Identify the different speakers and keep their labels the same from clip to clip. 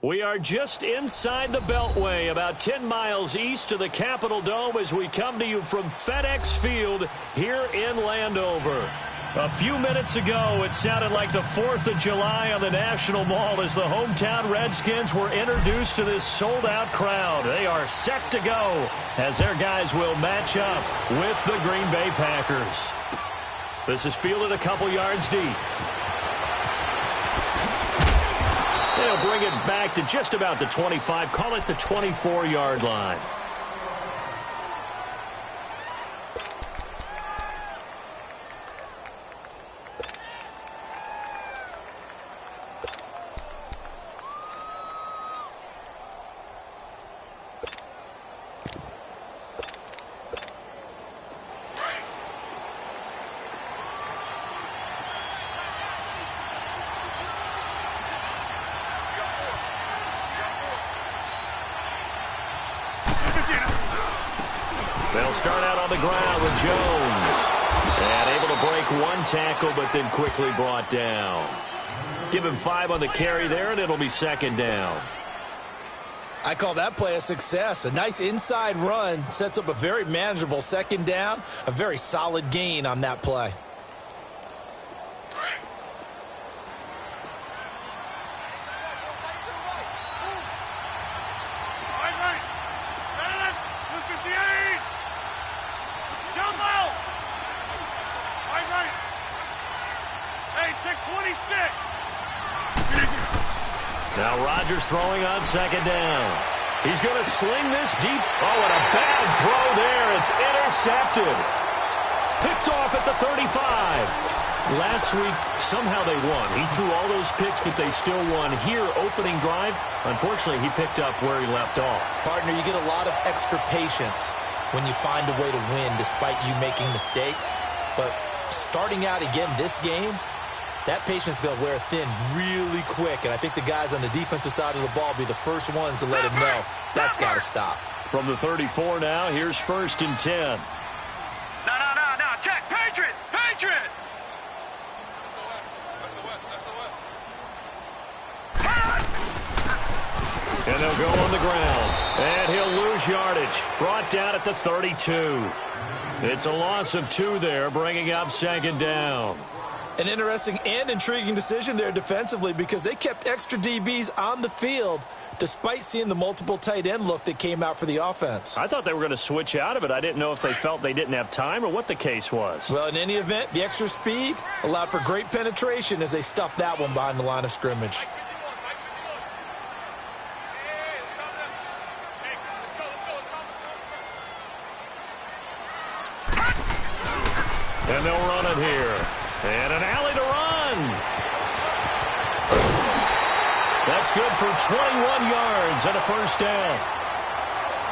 Speaker 1: We are just inside the Beltway, about 10 miles east of the Capitol Dome as we come to you from FedEx Field here in Landover. A few minutes ago, it sounded like the 4th of July on the National Mall as the hometown Redskins were introduced to this sold-out crowd. They are set to go as their guys will match up with the Green Bay Packers. This is fielded a couple yards deep. They'll bring it back to just about the 25, call it the 24-yard line. They'll start out on the ground with Jones. And able to break one tackle, but then quickly brought down. Give him 5 on the carry there, and it'll be second down.
Speaker 2: I call that play a success. A nice inside run sets up a very manageable second down. A very solid gain on that play.
Speaker 1: Now Rodgers throwing on second down. He's going to sling this deep. Oh, and a bad throw there. It's intercepted. Picked off at the 35. Last week, somehow they won. He threw all those picks, but they still won. Here, opening drive, unfortunately, he picked up where he left off.
Speaker 2: Partner, you get a lot of extra patience when you find a way to win despite you making mistakes. But starting out again this game, that patience is going to wear thin really quick, and I think the guys on the defensive side of the ball will be the first ones to let him know that's got to stop.
Speaker 1: From the 34 now, here's 1st and 10.
Speaker 3: No, check, Patriot!
Speaker 1: And they'll go on the ground, and he'll lose yardage. Brought down at the 32. It's a loss of 2 there, bringing up second down.
Speaker 2: An interesting and intriguing decision there defensively because they kept extra DBs on the field despite seeing the multiple tight end look that came out for the offense.
Speaker 1: I thought they were going to switch out of it. I didn't know if they felt they didn't have time or what the case was.
Speaker 2: Well, in any event, the extra speed allowed for great penetration as they stuffed that one behind the line of scrimmage.
Speaker 1: And they'll run it here. And an alley to run. That's good for 21 yards and a first down.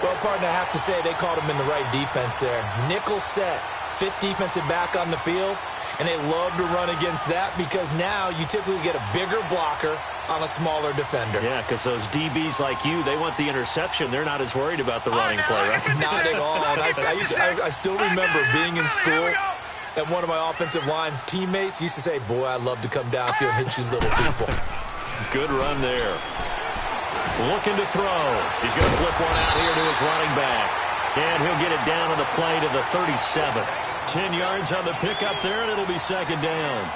Speaker 2: Well, partner, I have to say they called him in the right defense there. Nickel set, 5th defensive back on the field, and they love to run against that because now you typically get a bigger blocker on a smaller defender.
Speaker 1: Yeah, because those DBs like you, they want the interception. They're not as worried about the running play, right?
Speaker 2: Not at all. And I still remember being in school. And one of my offensive line teammates used to say, boy, I'd love to come downfield and hit you little people.
Speaker 1: Good run there. Looking to throw. He's going to flip one out here to his running back. And he'll get it down on the play to the 37. 10 yards on the pickup there, and it'll be second down.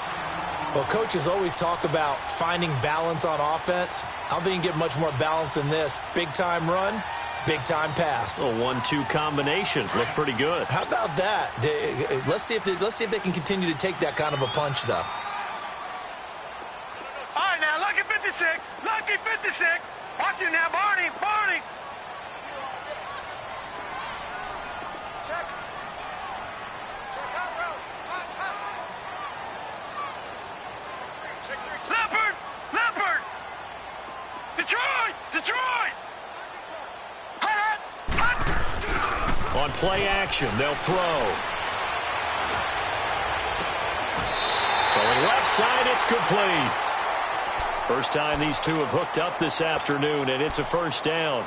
Speaker 2: Well, coaches always talk about finding balance on offense. I don't think you can get much more balance than this. Big-time run. Big-time pass.
Speaker 1: A 1-2 combination. Looked pretty good.
Speaker 2: How about that? Let's see if they can continue to take that kind of a punch, though.
Speaker 3: All right, now, lucky 56. Lucky 56. Watch it now, Barney. Check. Leopard. Detroit.
Speaker 1: On play action, they'll throw. Throwing left side, it's complete. First time these two have hooked up this afternoon, and it's a first down.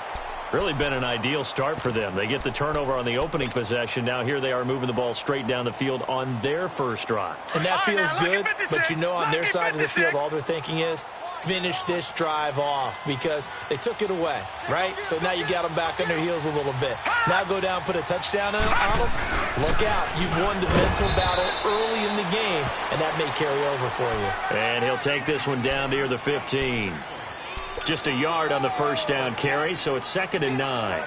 Speaker 1: Really been an ideal start for them. They get the turnover on the opening possession. Now here they are moving the ball straight down the field on their first drive.
Speaker 2: And that feels good, but you know on their side of the field, all they're thinking is, finish this drive off because they took it away, right? So now you got them back on their heels a little bit. Now go down, put a touchdown on them. Look out. You've won the mental battle early in the game, and that may carry over for you.
Speaker 1: And he'll take this one down near the 15. Just a yard on the first down carry, so it's 2nd and 9.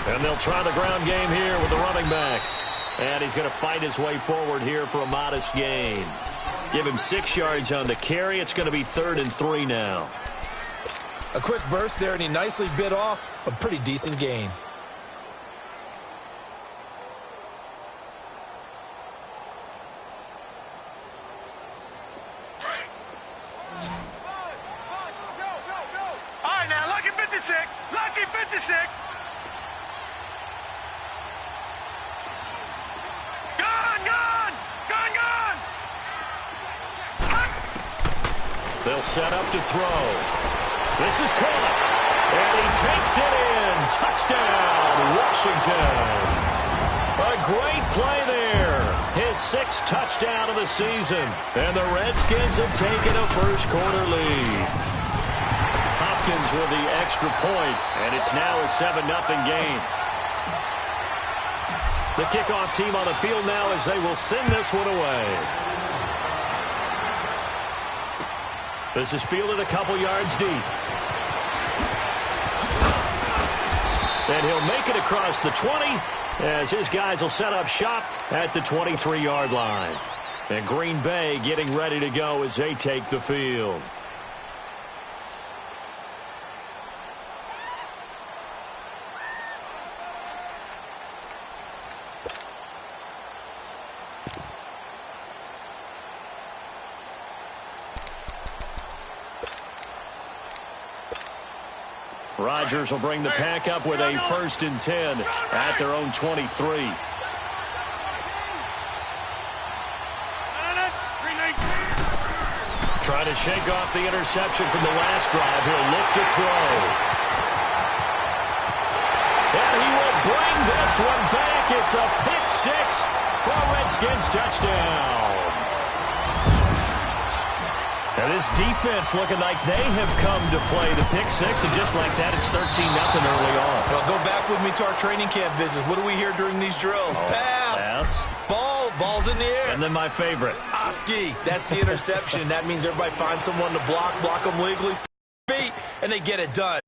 Speaker 1: And they'll try the ground game here with the running back. And he's going to fight his way forward here for a modest gain. Give him 6 yards on the carry. It's going to be 3rd and 3 now.
Speaker 2: A quick burst there, and he nicely bit off a pretty decent gain.
Speaker 3: All right, now, lucky 56. Lucky 56.
Speaker 1: They'll set up to throw. This is caught. And he takes it in. Touchdown, Washington. A great play there. His 6th touchdown of the season. And the Redskins have taken a first-quarter lead. Hopkins with the extra point, and it's now a 7-0 game. The kickoff team on the field now as they will send this one away. This is fielded a couple yards deep. And he'll make it across the 20 as his guys will set up shop at the 23-yard line. And Green Bay getting ready to go as they take the field. Rodgers will bring the pack up with a 1st and 10 at their own 23. Trying to shake off the interception from the last drive. He'll look to throw. And he will bring this one back. It's a pick 6 for a Redskins touchdown. And this defense looking like they have come to play the pick 6, and just like that, it's 13-0 early on.
Speaker 2: Well, go back with me to our training camp visits. What do we hear during these drills? Pass. Ball's in the air.
Speaker 1: And then my favorite.
Speaker 2: Oski. That's the interception. That means everybody finds someone to block them legally, feet, and they get it done.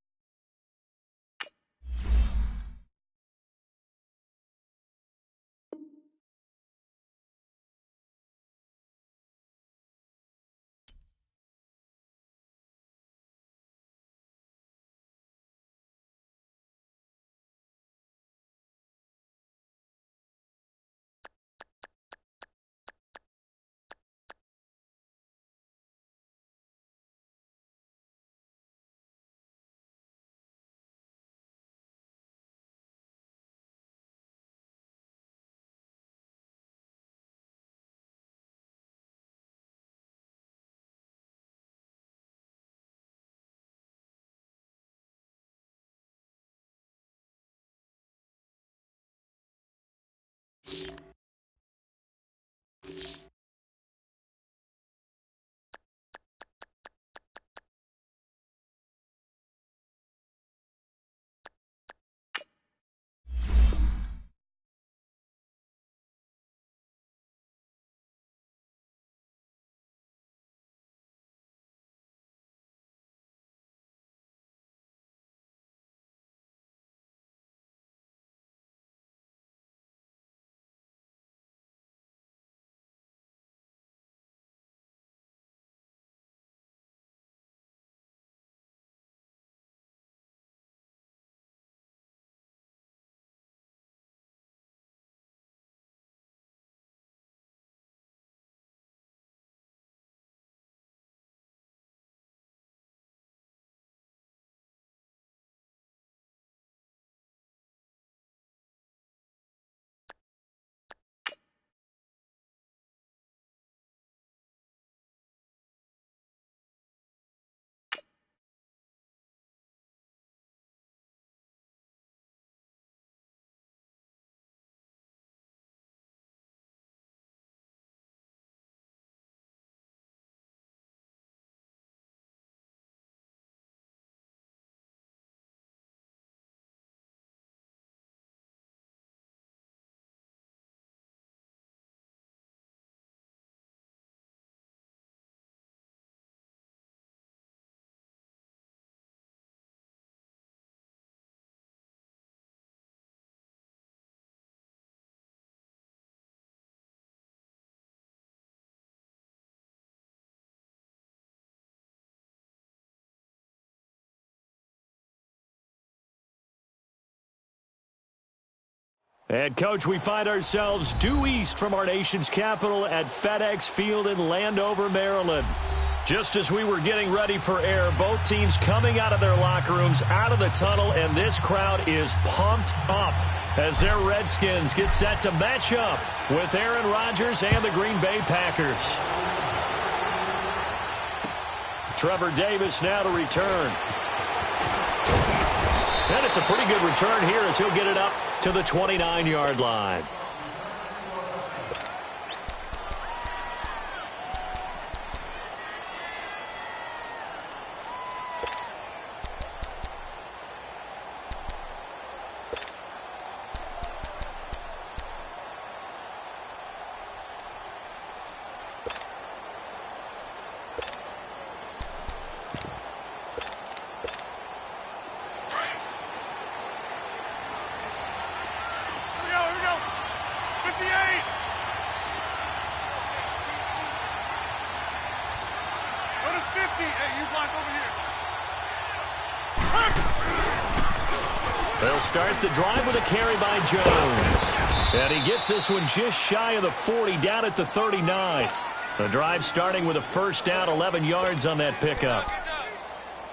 Speaker 1: And, Coach, we find ourselves due east from our nation's capital at FedEx Field in Landover, Maryland. Just as we were getting ready for air, both teams coming out of their locker rooms, out of the tunnel, and this crowd is pumped up as their Redskins get set to match up with Aaron Rodgers and the Green Bay Packers. Trevor Davis now to return. And it's a pretty good return here as he'll get it up to the 29-yard line. They'll start the drive with a carry by Jones. And he gets this one just shy of the 40, down at the 39. The drive starting with a first down, 11 yards on that pickup.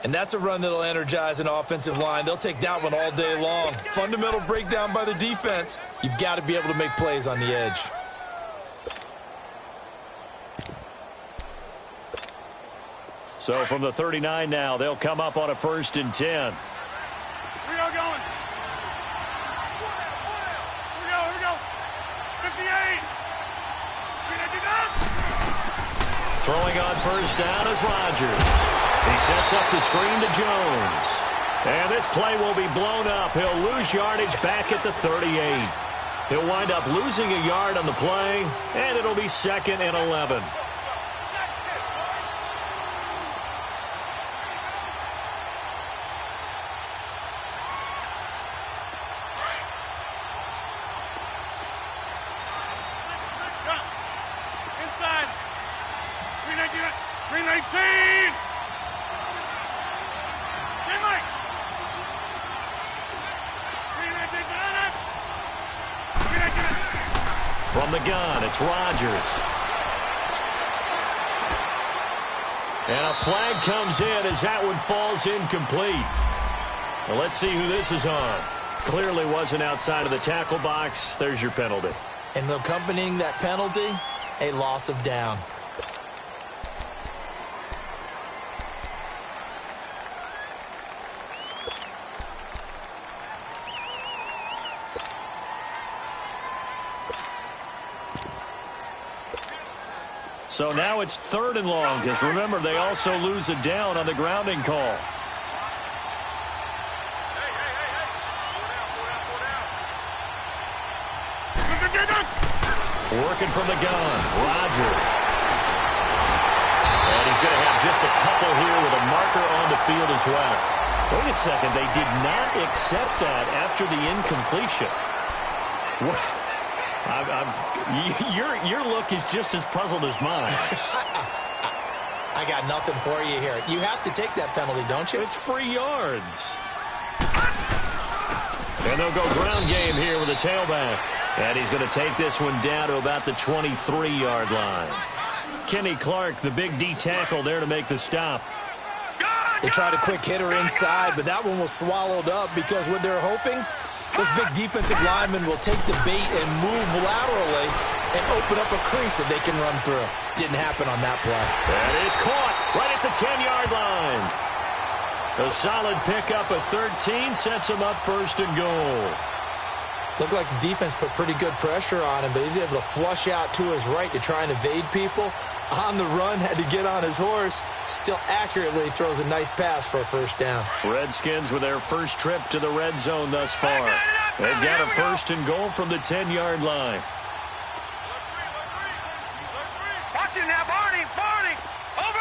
Speaker 2: And that's a run that'll energize an offensive line. They'll take that one all day long. Fundamental breakdown by the defense. You've got to be able to make plays on the edge.
Speaker 1: So from the 39 now, they'll come up on a 1st and 10.
Speaker 3: Here we go, going. Here we go. 58.
Speaker 1: Throwing on first down is Rodgers. He sets up the screen to Jones. And this play will be blown up. He'll lose yardage back at the 38. He'll wind up losing a yard on the play, and it'll be 2nd and 11.
Speaker 3: Inside. 319.
Speaker 1: From the gun, it's Rodgers. And a flag comes in as that one falls incomplete. Well, let's see who this is on. Clearly wasn't outside of the tackle box. There's your penalty.
Speaker 2: And accompanying that penalty, a loss of down.
Speaker 1: So now it's 3rd and long, because remember, they also lose a down on the grounding call. Working from the gun, Rodgers. And he's going to have just a couple here with a marker on the field as well. Wait a second, they did not accept that after the incompletion. What? Your look is just as puzzled as mine.
Speaker 2: I got nothing for you here. You have to take that penalty, don't you?
Speaker 1: It's free yards. And they'll go ground game here with a tailback. And he's going to take this one down to about the 23-yard line. Kenny Clark, the big D tackle there to make the stop.
Speaker 2: They tried a quick hitter inside, but that one was swallowed up because what they're hoping, those big defensive linemen will take the bait and move laterally and open up a crease that they can run through. Didn't happen on that play.
Speaker 1: That is caught right at the 10-yard line. A solid pickup of 13 sets him up 1st and goal.
Speaker 2: Looked like the defense put pretty good pressure on him, but he's able to flush out to his right to try and evade people. On the run, had to get on his horse. Still accurately throws a nice pass for a 1st down.
Speaker 1: Redskins with their first trip to the red zone thus far. They've got a 1st and goal from the 10-yard line.
Speaker 3: Watch it now, Barney. Over.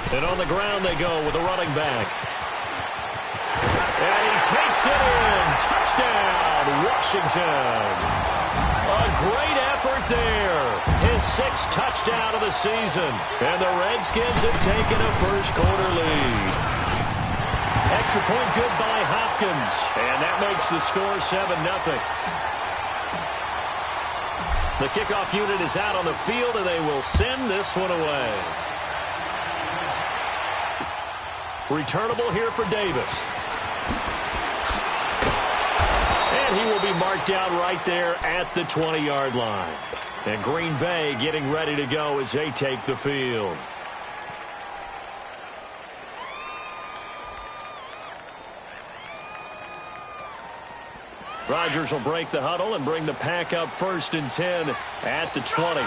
Speaker 1: And on the ground they go with the running back. And he takes it in. Touchdown, Washington. A great effort there. His 6th touchdown of the season. And the Redskins have taken a first-quarter lead. Extra point good by Hopkins. And that makes the score 7-0. The kickoff unit is out on the field, and they will send this one away. Returnable here for Davis. And he will be marked down right there at the 20-yard line. And Green Bay getting ready to go as they take the field. Rodgers will break the huddle and bring the pack up 1st and 10 at the 20.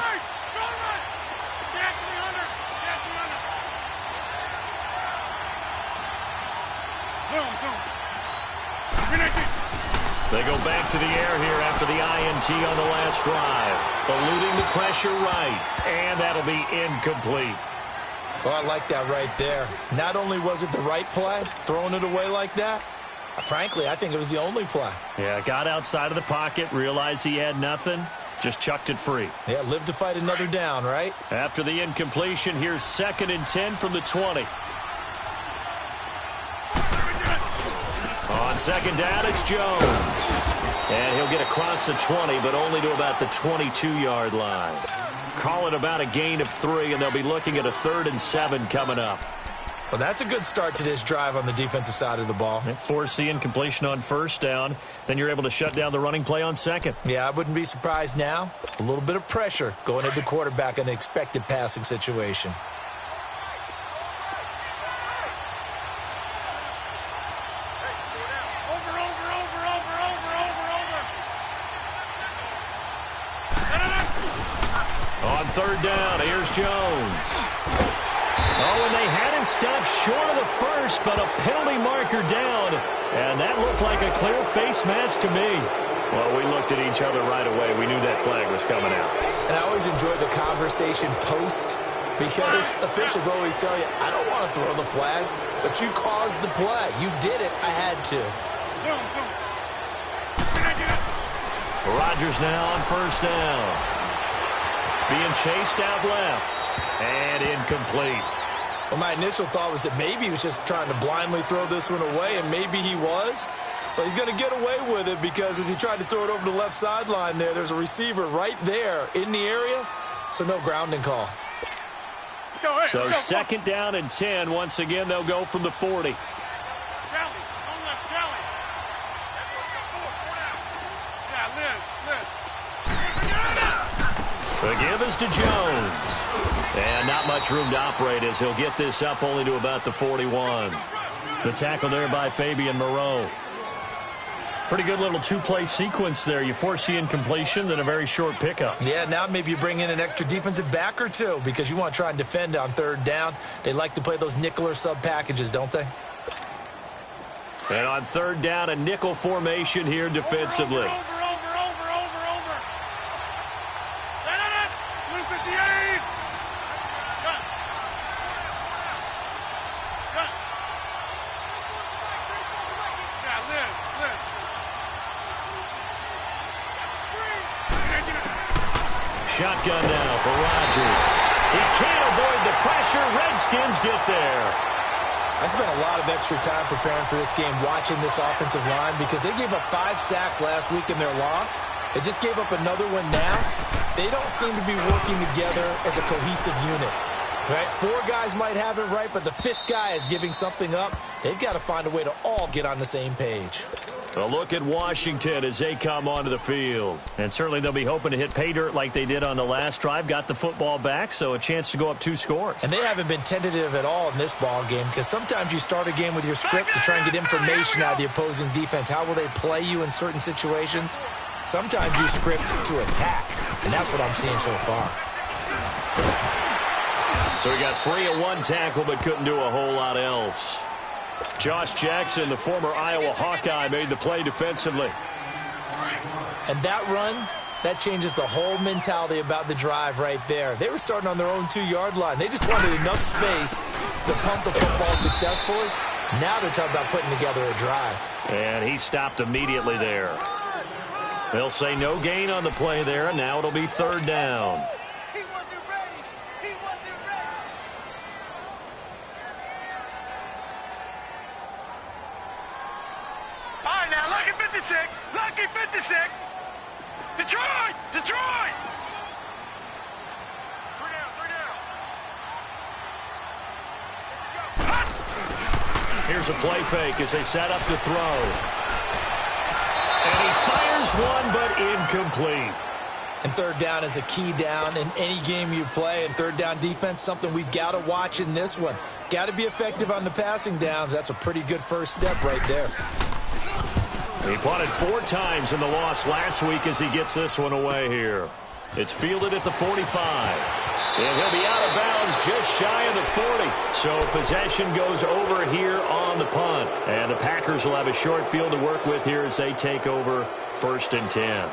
Speaker 1: They go back to the air here after the INT on the last drive. Eluding the pressure right. And that'll be incomplete.
Speaker 2: Oh, I like that right there. Not only was it the right play, throwing it away like that, frankly, I think it was the only play.
Speaker 1: Yeah, got outside of the pocket, realized he had nothing, just chucked it free.
Speaker 2: Yeah, live to fight another down, right?
Speaker 1: After the incompletion, here's 2nd and 10 from the 20. On 2nd down, it's Jones. And he'll get across the 20, but only to about the 22-yard line. Call it about a gain of 3, and they'll be looking at a 3rd and 7 coming up.
Speaker 2: Well, that's a good start to this drive on the defensive side of the ball.
Speaker 1: Force the incompletion on 1st down. Then you're able to shut down the running play on 2nd.
Speaker 2: Yeah, I wouldn't be surprised now. A little bit of pressure going at the quarterback in an expected passing situation.
Speaker 1: On 3rd down, here's Jones. Oh, and they had him stopped short of the 1st, but a penalty marker down. And that looked like a clear face mask to me. Well, we looked at each other right away. We knew that flag was coming out.
Speaker 2: And I always enjoy the conversation post, because officials always tell you, I don't want to throw the flag, but you caused the play. You did it. I had to.
Speaker 1: Rodgers now on 1st down. Being chased out left. And incomplete.
Speaker 2: Well, my initial thought was that maybe he was just trying to blindly throw this one away, and maybe he was. But he's going to get away with it because as he tried to throw it over the left sideline there's a receiver right there in the area, so no grounding call.
Speaker 1: So 2nd down and 10. Once again, they'll go from the 40. The give is to Jones. And not much room to operate as he'll get this up only to about the 41. The tackle there by Fabian Moreau. Pretty good little 2-play sequence there. You force the incompletion, then a very short pickup.
Speaker 2: Yeah, now maybe you bring in an extra defensive back or two because you want to try and defend on 3rd down. They like to play those nickel or sub packages, don't they?
Speaker 1: And on 3rd down, a nickel formation here defensively. Shotgun now for Rodgers. He can't avoid the pressure. Redskins get there.
Speaker 2: I spent a lot of extra time preparing for this game watching this offensive line because they gave up 5 sacks last week in their loss. They just gave up another one now. They don't seem to be working together as a cohesive unit. Right? 4 guys might have it right, but the 5th guy is giving something up. They've got to find a way to all get on the same page.
Speaker 1: A look at Washington as they come onto the field. And certainly they'll be hoping to hit pay dirt like they did on the last drive. Got the football back, so a chance to go up 2 scores.
Speaker 2: And they haven't been tentative at all in this ball game because sometimes you start a game with your script to try and get information out of the opposing defense. How will they play you in certain situations? Sometimes you script to attack, and that's what I'm seeing so far.
Speaker 1: So he got free of 1 tackle but couldn't do a whole lot else. Josh Jackson, the former Iowa Hawkeye, made the play defensively.
Speaker 2: And that run, that changes the whole mentality about the drive right there. They were starting on their own 2-yard line. They just wanted enough space to pump the football successfully. Now they're talking about putting together a drive.
Speaker 1: And he stopped immediately there. They'll say no gain on the play there, and now it'll be third down.
Speaker 3: He wasn't ready. He wasn't ready. All right, now, lucky 56. Lucky 56. Detroit! Detroit! Three down, three down.
Speaker 1: Here's a play fake as they set up to throw. And he fires one, but incomplete.
Speaker 2: And third down is a key down in any game you play. And third down defense, something we've got to watch in this one. Got to be effective on the passing downs. That's a pretty good first step right there.
Speaker 1: He punted 4 times in the loss last week as he gets this one away here. It's fielded at the 45. And he'll be out of bounds just shy of the 40. So possession goes over here on the punt. And the Packers will have a short field to work with here as they take over 1st and 10.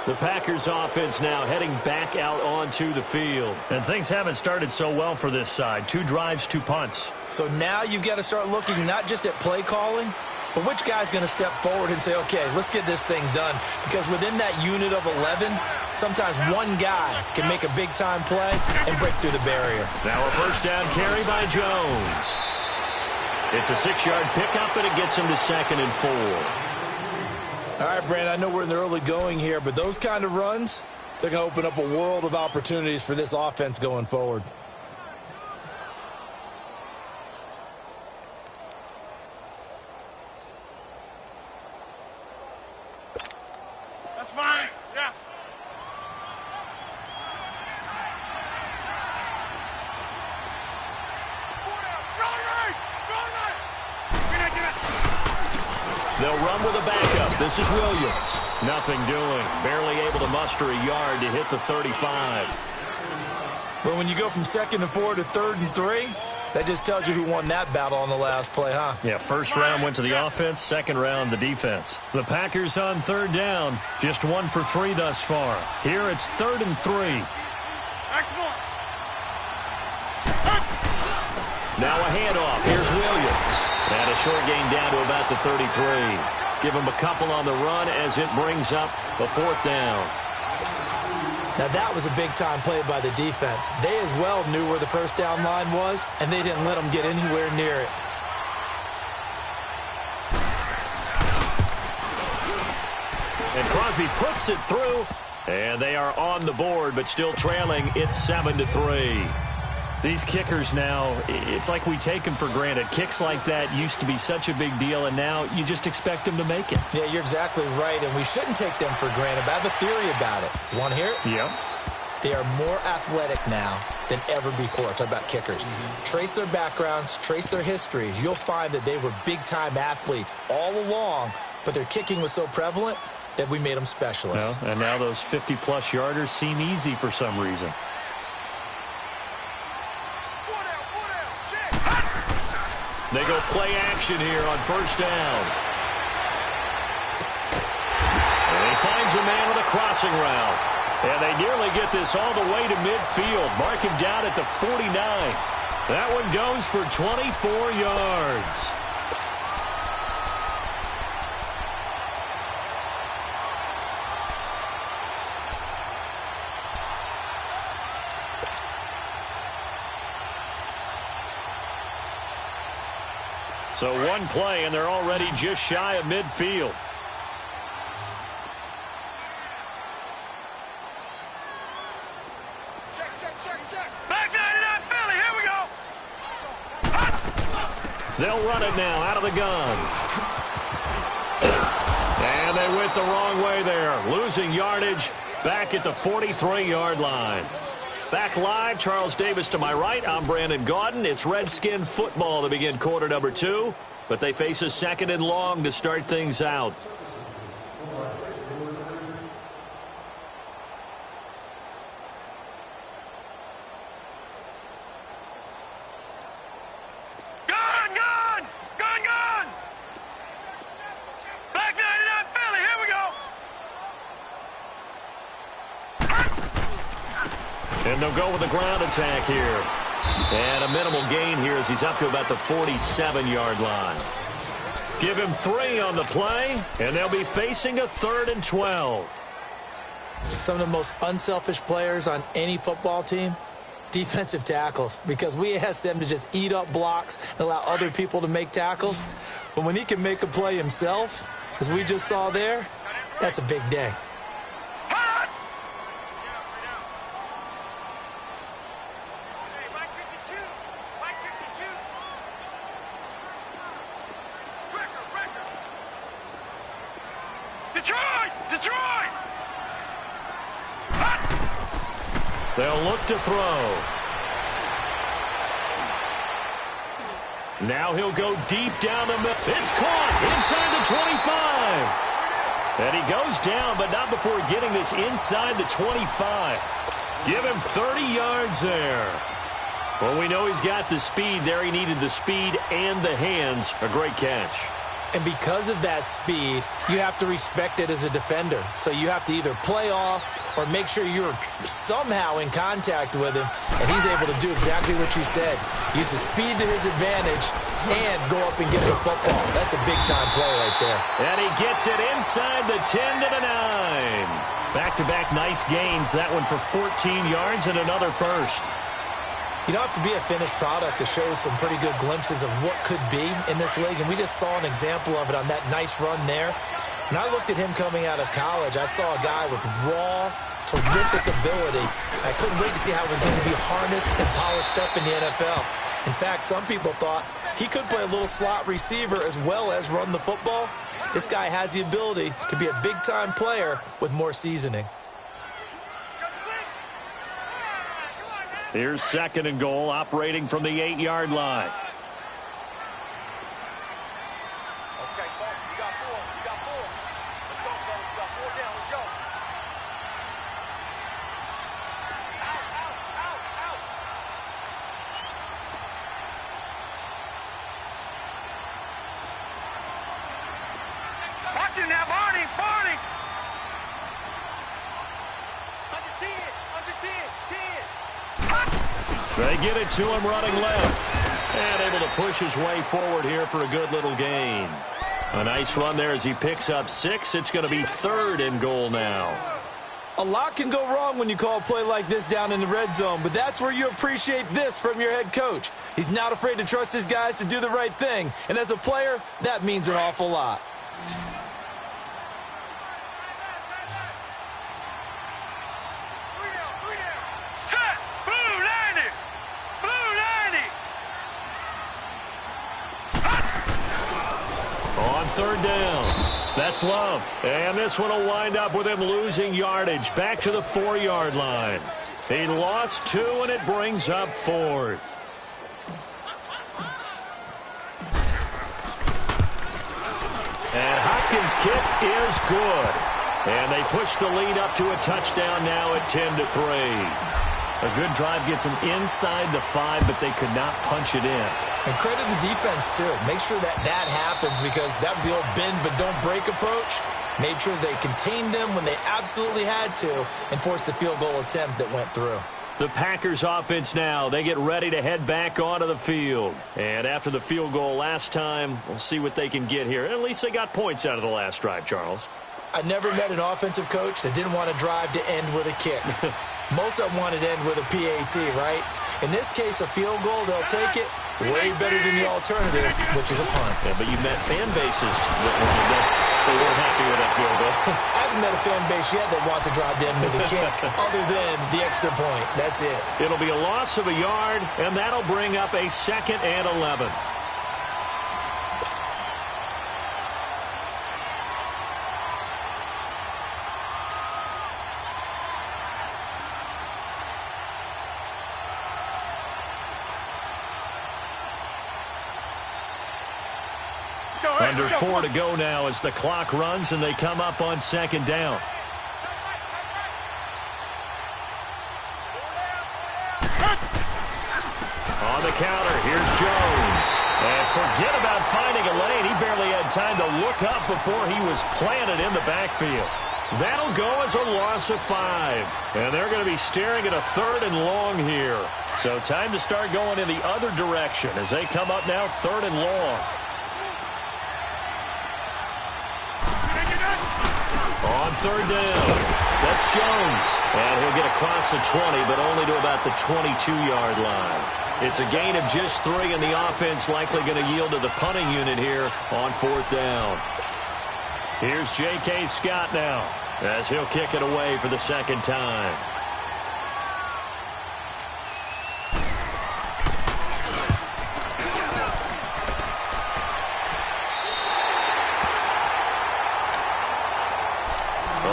Speaker 1: The Packers offense now heading back out onto the field. And things haven't started so well for this side. 2 drives, 2 punts.
Speaker 2: So now you've got to start looking not just at play calling, but which guy's going to step forward and say, okay, let's get this thing done. Because within that unit of 11, sometimes one guy can make a big-time play and break through the barrier.
Speaker 1: Now a first down carry by Jones. It's a 6-yard pickup, and it gets him to 2nd and 4.
Speaker 2: All right, Brand, I know we're in the early going here, but those kind of runs, they're going to open up a world of opportunities for this offense going forward.
Speaker 3: That's fine. Yeah.
Speaker 1: They'll run with a backup. This is Williams. Nothing doing. Barely able to muster a yard to hit the 35.
Speaker 2: Well, when you go from 2nd and 4 to 3rd and 3, that just tells you who won that battle on the last play, huh?
Speaker 1: Yeah, first round went to the offense, second round the defense. The Packers on 3rd down. Just 1 for 3 thus far. Here it's 3rd and 3.
Speaker 3: Excellent.
Speaker 1: Now a handoff. Here's Williams. And a short gain down to about the 33. Give him a couple on the run as it brings up the 4th down.
Speaker 2: Now that was a big-time play by the defense. They as well knew where the first down line was, and they didn't let them get anywhere near it.
Speaker 1: And Crosby puts it through, and they are on the board, but still trailing. It's 7-3. These kickers now, it's like we take them for granted. Kicks like that used to be such a big deal, and now you just expect them to make it.
Speaker 2: Yeah, you're exactly right, and we shouldn't take them for granted. But I have a theory about it. You want to hear it?
Speaker 1: Yep.
Speaker 2: They are more athletic now than ever before. Talk about kickers. Trace their backgrounds, trace their histories. You'll find that they were big-time athletes all along, but their kicking was so prevalent that we made them specialists.
Speaker 1: Well, and now those 50-plus yarders seem easy for some reason. They go play action here on first down. And he finds a man on the crossing route. And they nearly get this all the way to midfield. Mark him down at the 49. That one goes for 24 yards. So one play, and they're already just shy of midfield.
Speaker 3: Check. Back 99 Philly. Here we go.
Speaker 1: They'll run it now out of the gun. And they went the wrong way there. Losing yardage back at the 43-yard line. Back live, Charles Davis to my right. I'm Brandon Gaudin. It's Redskin football to begin quarter number 2, but they face a 2nd and long to start things out.
Speaker 3: Gun! Back 99 Philly. Here we go.
Speaker 1: And they'll go with the ground attack here. And a minimal gain here as he's up to about the 47-yard line. Give him 3 on the play, and they'll be facing a 3rd and 12.
Speaker 2: Some of the most unselfish players on any football team, defensive tackles, because we ask them to just eat up blocks and allow other people to make tackles. But when he can make a play himself, as we just saw there, that's a big day.
Speaker 3: Detroit!
Speaker 1: They'll look to throw. Now he'll go deep down the middle. It's caught inside the 25. And he goes down, but not before getting this inside the 25. Give him 30 yards there. Well, we know he's got the speed there. He needed the speed and the hands. A great catch.
Speaker 2: And because of that speed, you have to respect it as a defender. So you have to either play off or make sure you're somehow in contact with him. And he's able to do exactly what you said. Use the speed to his advantage and go up and get the football. That's a big-time play right there.
Speaker 1: And he gets it inside the 10 to the 9. Back-to-back nice gains. That one for 14 yards and another first.
Speaker 2: You don't have to be a finished product to show some pretty good glimpses of what could be in this league, and we just saw an example of it on that nice run there. When I looked at him coming out of college, I saw a guy with raw, terrific ability. I couldn't wait to see how it was going to be harnessed and polished up in the NFL. In fact, some people thought he could play a little slot receiver as well as run the football. This guy has the ability to be a big-time player with more seasoning.
Speaker 1: Here's 2nd and goal, operating from the 8-yard line.
Speaker 3: Okay, folks, you got 4. You got 4. Let's go, folks. You got 4 down. Let's go. Out. Watch it now, Barney. Under 10. 10.
Speaker 1: They get it to him running left. And able to push his way forward here for a good little gain. A nice run there as he picks up 6. It's going to be 3rd and goal now.
Speaker 2: A lot can go wrong when you call a play like this down in the red zone, but that's where you appreciate this from your head coach. He's not afraid to trust his guys to do the right thing, and as a player, that means an awful lot.
Speaker 1: On 3rd down. That's Love. And this one will wind up with him losing yardage back to the 4-yard line. He lost 2, and it brings up 4th. And Hopkins' kick is good. And they push the lead up to a touchdown now at 10-3. A good drive gets them inside the 5, but they could not punch it in.
Speaker 2: And credit the defense, too. Make sure that happens because that was the old bend but don't break approach. Made sure they contained them when they absolutely had to and forced the field goal attempt that went through.
Speaker 1: The Packers offense now, they get ready to head back onto the field. And after the field goal last time, we'll see what they can get here. At least they got points out of the last drive, Charles.
Speaker 2: I never met an offensive coach that didn't want to drive to end with a kick. Most of them wanted to end with a PAT, right? In this case, a field goal, they'll take it. Way better than the alternative, which is a punt.
Speaker 1: Yeah, but you met fan bases that they weren't happy with that field goal.
Speaker 2: I haven't met a fan base yet that wants to drive to end with a kick other than the extra point. That's it.
Speaker 1: It'll be a loss of a yard, and that'll bring up a 2nd and 11. Under 4 to go now as the clock runs and they come up on 2nd down. On the counter, here's Jones. And forget about finding a lane. He barely had time to look up before he was planted in the backfield. That'll go as a loss of 5. And they're going to be staring at a 3rd and long here. So time to start going in the other direction as they come up now 3rd and long. On 3rd down, that's Jones. And he'll get across the 20, but only to about the 22-yard line. It's a gain of just 3, and the offense likely going to yield to the punting unit here on 4th down. Here's J.K. Scott now as he'll kick it away for the 2nd time.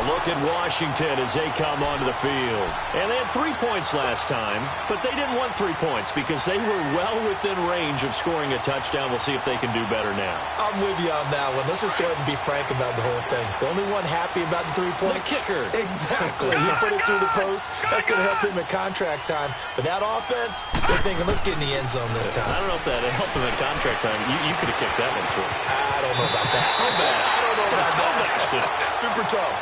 Speaker 1: Look at Washington as they come onto the field. And they had 3 points last time, but they didn't want 3 points because they were well within range of scoring a touchdown. We'll see if they can do better now.
Speaker 2: I'm with you on that one. Let's just go ahead and be frank about the whole thing. The only one happy about the 3-point?
Speaker 1: The kicker.
Speaker 2: Exactly. He put it through the post. That's going to help him at contract time. But that offense, they're thinking, let's get in the end zone this time.
Speaker 1: I don't know if that helped him at contract time. You could have kicked that one through.
Speaker 2: I don't know about that.
Speaker 1: Toe bash.
Speaker 2: I don't know about that. Super toe.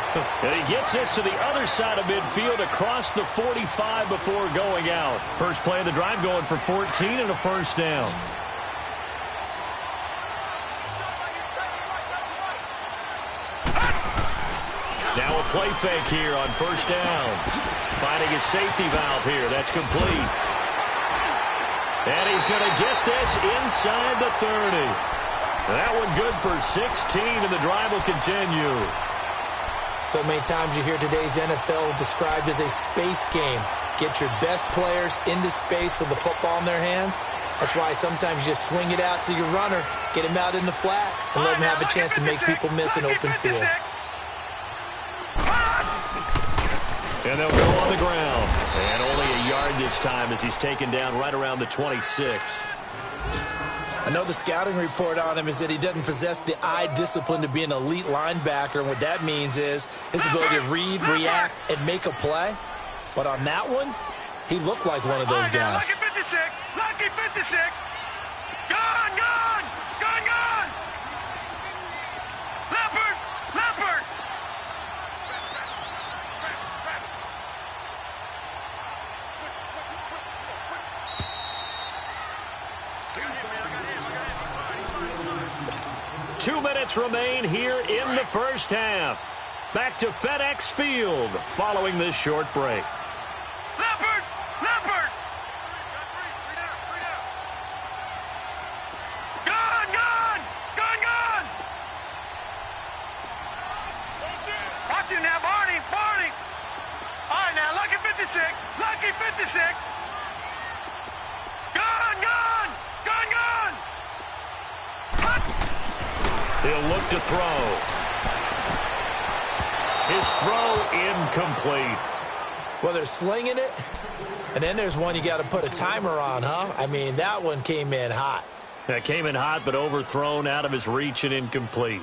Speaker 1: And he gets this to the other side of midfield across the 45 before going out. First play of the drive going for 14 and a 1st down. Now a play fake here on 1st down. Finding his safety valve here. That's complete. And he's going to get this inside the 30. That one good for 16, and the drive will continue.
Speaker 2: So many times you hear today's NFL described as a space game. Get your best players into space with the football in their hands. That's why sometimes you just swing it out to your runner, get him out in the flat, and let him have a chance to make people miss an open field.
Speaker 1: And they'll go on the ground. And only a yard this time as he's taken down right around the 26.
Speaker 2: I know the scouting report on him is that he doesn't possess the eye discipline to be an elite linebacker. And what that means is his ability to read, react, and make a play. But on that one, he looked like one of those guys.
Speaker 3: Lucky 56. Lucky 56. Gone, gone. Gone, gone. Leopard. Leopard.
Speaker 1: Two minutes remain here in the first half. Back to FedEx Field following this short break.
Speaker 3: Leopard! Leopard! Gone! Gone! Gone! Gone! Watch it now, Barney! Barney! All right, now, Lucky 56! Lucky 56! Gone! Gone! Gone! Gone!
Speaker 1: He'll look to throw. His throw incomplete.
Speaker 2: Well, they're slinging it, and then there's one you got to put a timer on, huh? I mean, that one came in hot.
Speaker 1: That came in hot, but overthrown out of his reach and incomplete.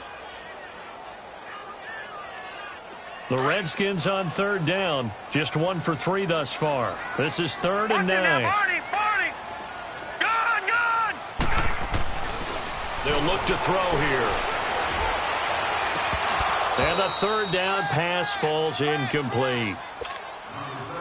Speaker 1: The Redskins on 3rd down. Just 1 for 3 thus far. This is 3rd and 9.
Speaker 3: Barney! Barney! Gone! Gone!
Speaker 1: They'll look to throw here. And the 3rd down pass falls incomplete.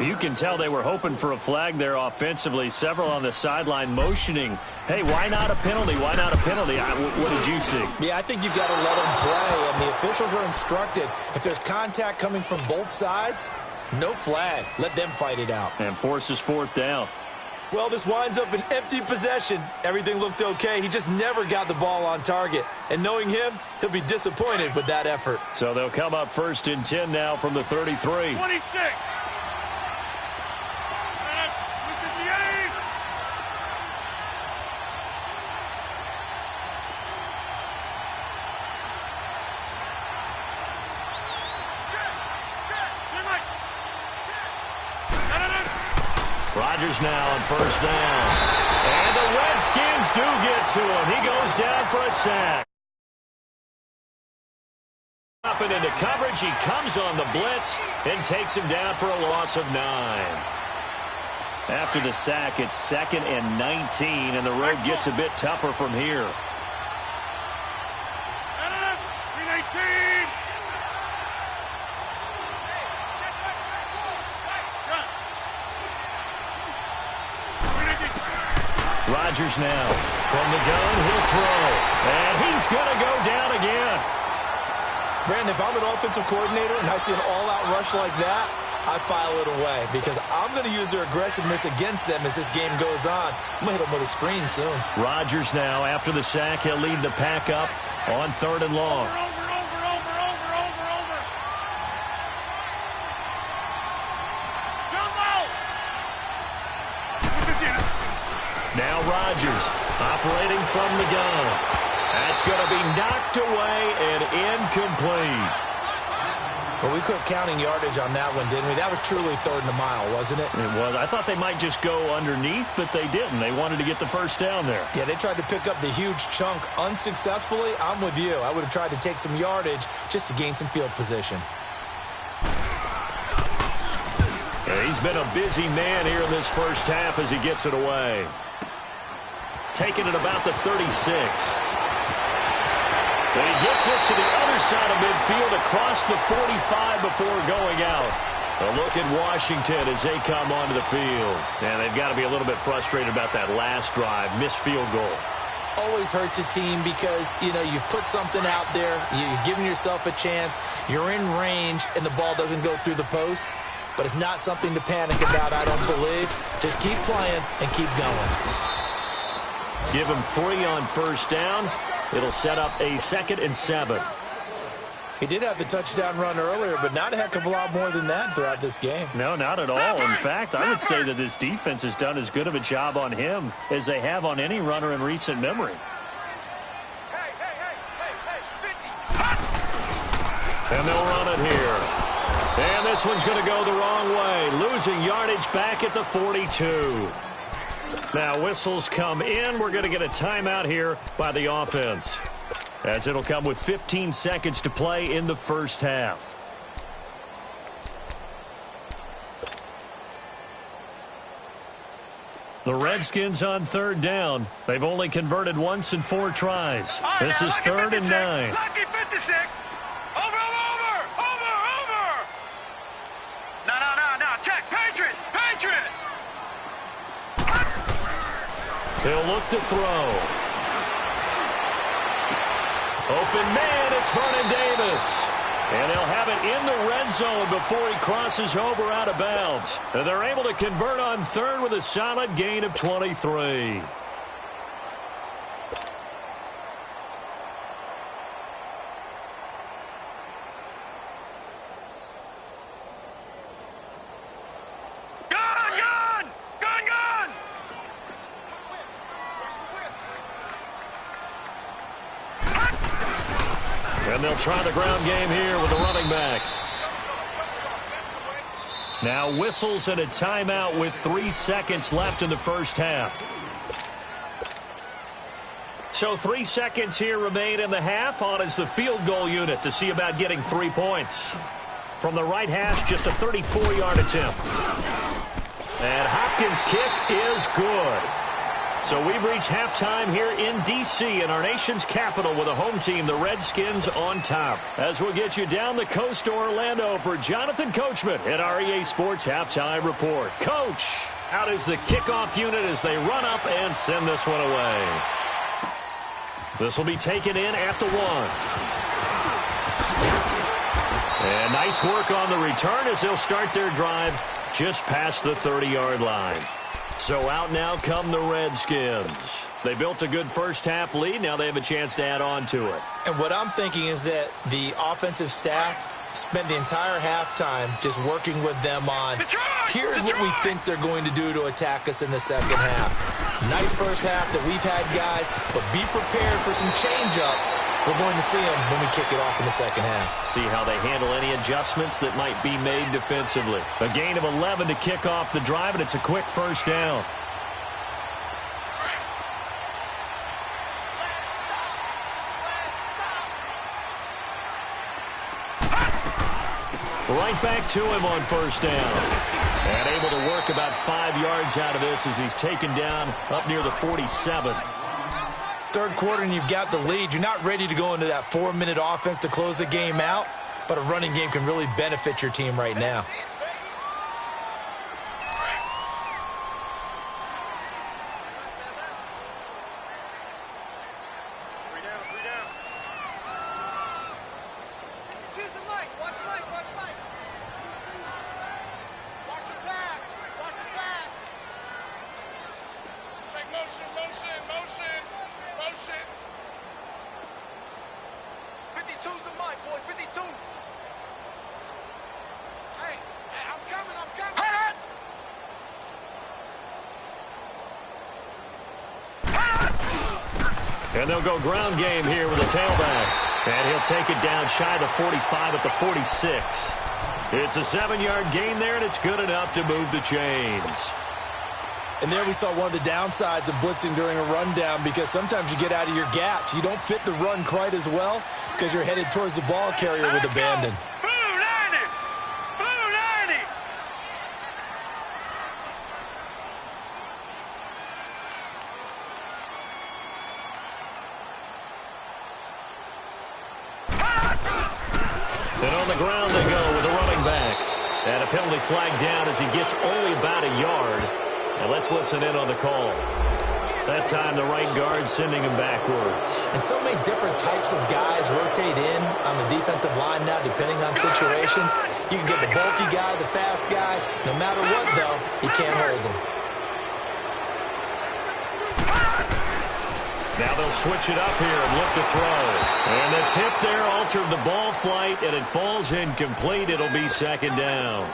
Speaker 1: You can tell they were hoping for a flag there offensively. Several on the sideline motioning. Hey, why not a penalty? Why not a penalty? What did you see?
Speaker 2: Yeah, I think you've got to let them play, and the officials are instructed. If there's contact coming from both sides, no flag. Let them fight it out.
Speaker 1: And forces 4th down.
Speaker 2: Well, this winds up an empty possession. Everything looked okay. He just never got the ball on target. And knowing him, he'll be disappointed with that effort.
Speaker 1: So they'll come up 1st and 10 now from the 33.
Speaker 3: 26!
Speaker 1: Rodgers now on 1st down. And the Redskins do get to him. He goes down for a sack. Up and into coverage. He comes on the blitz and takes him down for a loss of 9. After the sack, it's 2nd and 19, and the road gets a bit tougher from here. Rodgers now. From the gun, he'll throw. And he's going to go down again.
Speaker 2: Brandon, if I'm an offensive coordinator and I see an all-out rush like that, I file it away because I'm going to use their aggressiveness against them as this game goes on. I'm going to hit them with a screen soon.
Speaker 1: Rodgers now, after the sack, he'll lead the pack up on 3rd and long. Now Rodgers operating from the gun. That's going to be knocked away and incomplete.
Speaker 2: Well, we quit counting yardage on that one, didn't we? That was truly 3rd and a mile, wasn't it?
Speaker 1: It was. I thought they might just go underneath, but they didn't. They wanted to get the first down there.
Speaker 2: Yeah, they tried to pick up the huge chunk unsuccessfully. I'm with you. I would have tried to take some yardage just to gain some field position.
Speaker 1: He's been a busy man here in this first half as he gets it away. Taking it about the 36. And he gets this to the other side of midfield across the 45 before going out. A look at Washington as they come onto the field. And they've got to be a little bit frustrated about that last drive, missed field goal.
Speaker 2: Always hurts a team because, you know, you've put something out there, you've given yourself a chance, you're in range, and the ball doesn't go through the post. But it's not something to panic about, I don't believe. Just keep playing and keep going.
Speaker 1: Give him 3 on first down. It'll set up a 2nd and 7.
Speaker 2: He did have the touchdown run earlier, but not a heck of a lot more than that throughout this game.
Speaker 1: No, not at all. In fact, I would say that this defense has done as good of a job on him as they have on any runner in recent memory. And they'll run it here. And this one's going to go the wrong way, losing yardage back at the 42. Now whistles come in. We're going to get a timeout here by the offense, as it'll come with 15 seconds to play in the first half. The Redskins on 3rd down. They've only converted once in 4 tries. This is 3rd and 9.
Speaker 3: Lucky 56. Over. No. Check. Patriot.
Speaker 1: He'll look to throw. Open man, it's Vernon Davis. And they'll have it in the red zone before he crosses over out of bounds. And they're able to convert on 3rd with a solid gain of 23. And they'll try the ground game here with the running back. Now whistles and a timeout with 3 seconds left in the first half. So 3 seconds here remain in the half. On is the field goal unit to see about getting 3 points. From the right hash, just a 34-yard attempt. And Hopkins' kick is good. So we've reached halftime here in D.C. in our nation's capital with a home team, the Redskins, on top. As we'll get you down the coast to Orlando for Jonathan Coachman at our EA Sports Halftime Report. Coach, out is the kickoff unit as they run up and send this one away. This will be taken in at the 1. And nice work on the return as they'll start their drive just past the 30-yard line. So out now come the Redskins. They built a good first half lead. Now they have a chance to add on to it.
Speaker 2: And what I'm thinking is that the offensive staff spent the entire halftime just working with them on, here's what we think they're going to do to attack us in the second half. Nice first half that we've had, guys, but be prepared for some change-ups. We're going to see them when we kick it off in the second half.
Speaker 1: See how they handle any adjustments that might be made defensively. A gain of 11 to kick off the drive, and it's a quick first down. Right back to him on first down. And able to work about 5 yards out of this as he's taken down up near the 47.
Speaker 2: Third quarter and you've got the lead. You're not ready to go into that 4-minute offense to close the game out, but a running game can really benefit your team right now.
Speaker 3: Motion. 52's the mic, boys. 52. Hey, I'm coming.
Speaker 1: And they'll go ground game here with a tailback. And he'll take it down shy of the 45 at the 46. It's a 7-yard gain there, and it's good enough to move the chains.
Speaker 2: And there we saw one of the downsides of blitzing during a rundown, because sometimes you get out of your gaps. You don't fit the run quite as well because you're headed towards the ball carrier with abandon.
Speaker 3: Blue 90.
Speaker 1: And on the ground they go with the running back. And a penalty flag down as he gets only about a yard. And let's listen in on the call. That time the right guard sending him backwards.
Speaker 2: And so many different types of guys rotate in on the defensive line now, depending on situations. You can get the bulky guy, the fast guy. No matter what, though, you can't hold them.
Speaker 1: Now they'll switch it up here and look to throw. And the tip there altered the ball flight, and it falls incomplete. It'll be second down.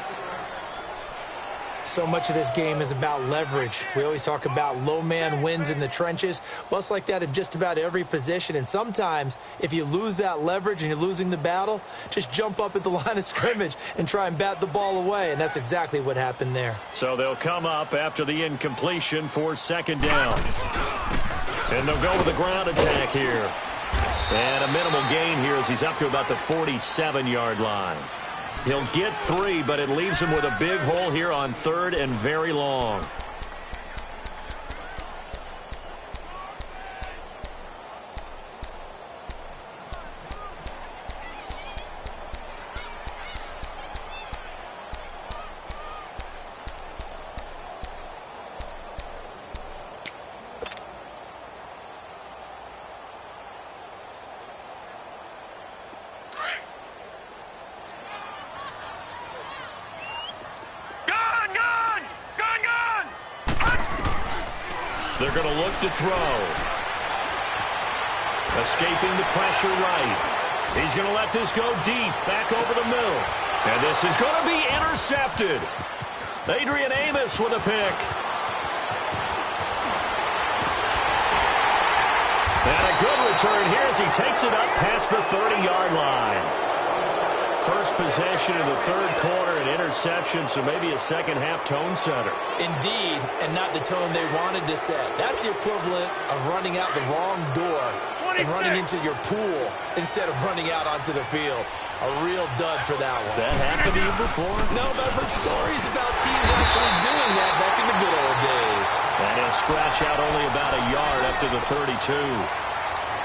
Speaker 2: So much of this game is about leverage. We always talk about low man wins in the trenches. Well, it's like that in just about every position. And sometimes, if you lose that leverage and you're losing the battle, just jump up at the line of scrimmage and try and bat the ball away. And that's exactly what happened there.
Speaker 1: So they'll come up after the incompletion for second down. And they'll go with the ground attack here. And a minimal gain here as he's up to about the 47-yard line. He'll get 3, but it leaves him with a big hole here on third and very long. They're going to look to throw. Escaping the pressure right. He's going to let this go deep, back over the middle. And this is going to be intercepted. Adrian Amos with a pick. And a good return here as he takes it up past the 30-yard line. First possession in the third quarter, an interception, so maybe a second-half tone setter.
Speaker 2: Indeed, and not the tone they wanted to set. That's the equivalent of running out the wrong door and running into your pool instead of running out onto the field. A real dud for that one.
Speaker 1: Has that happened to you before?
Speaker 2: No, but I've heard stories about teams actually doing that back in the good old days.
Speaker 1: And he'll scratch out only about a yard up to the 32.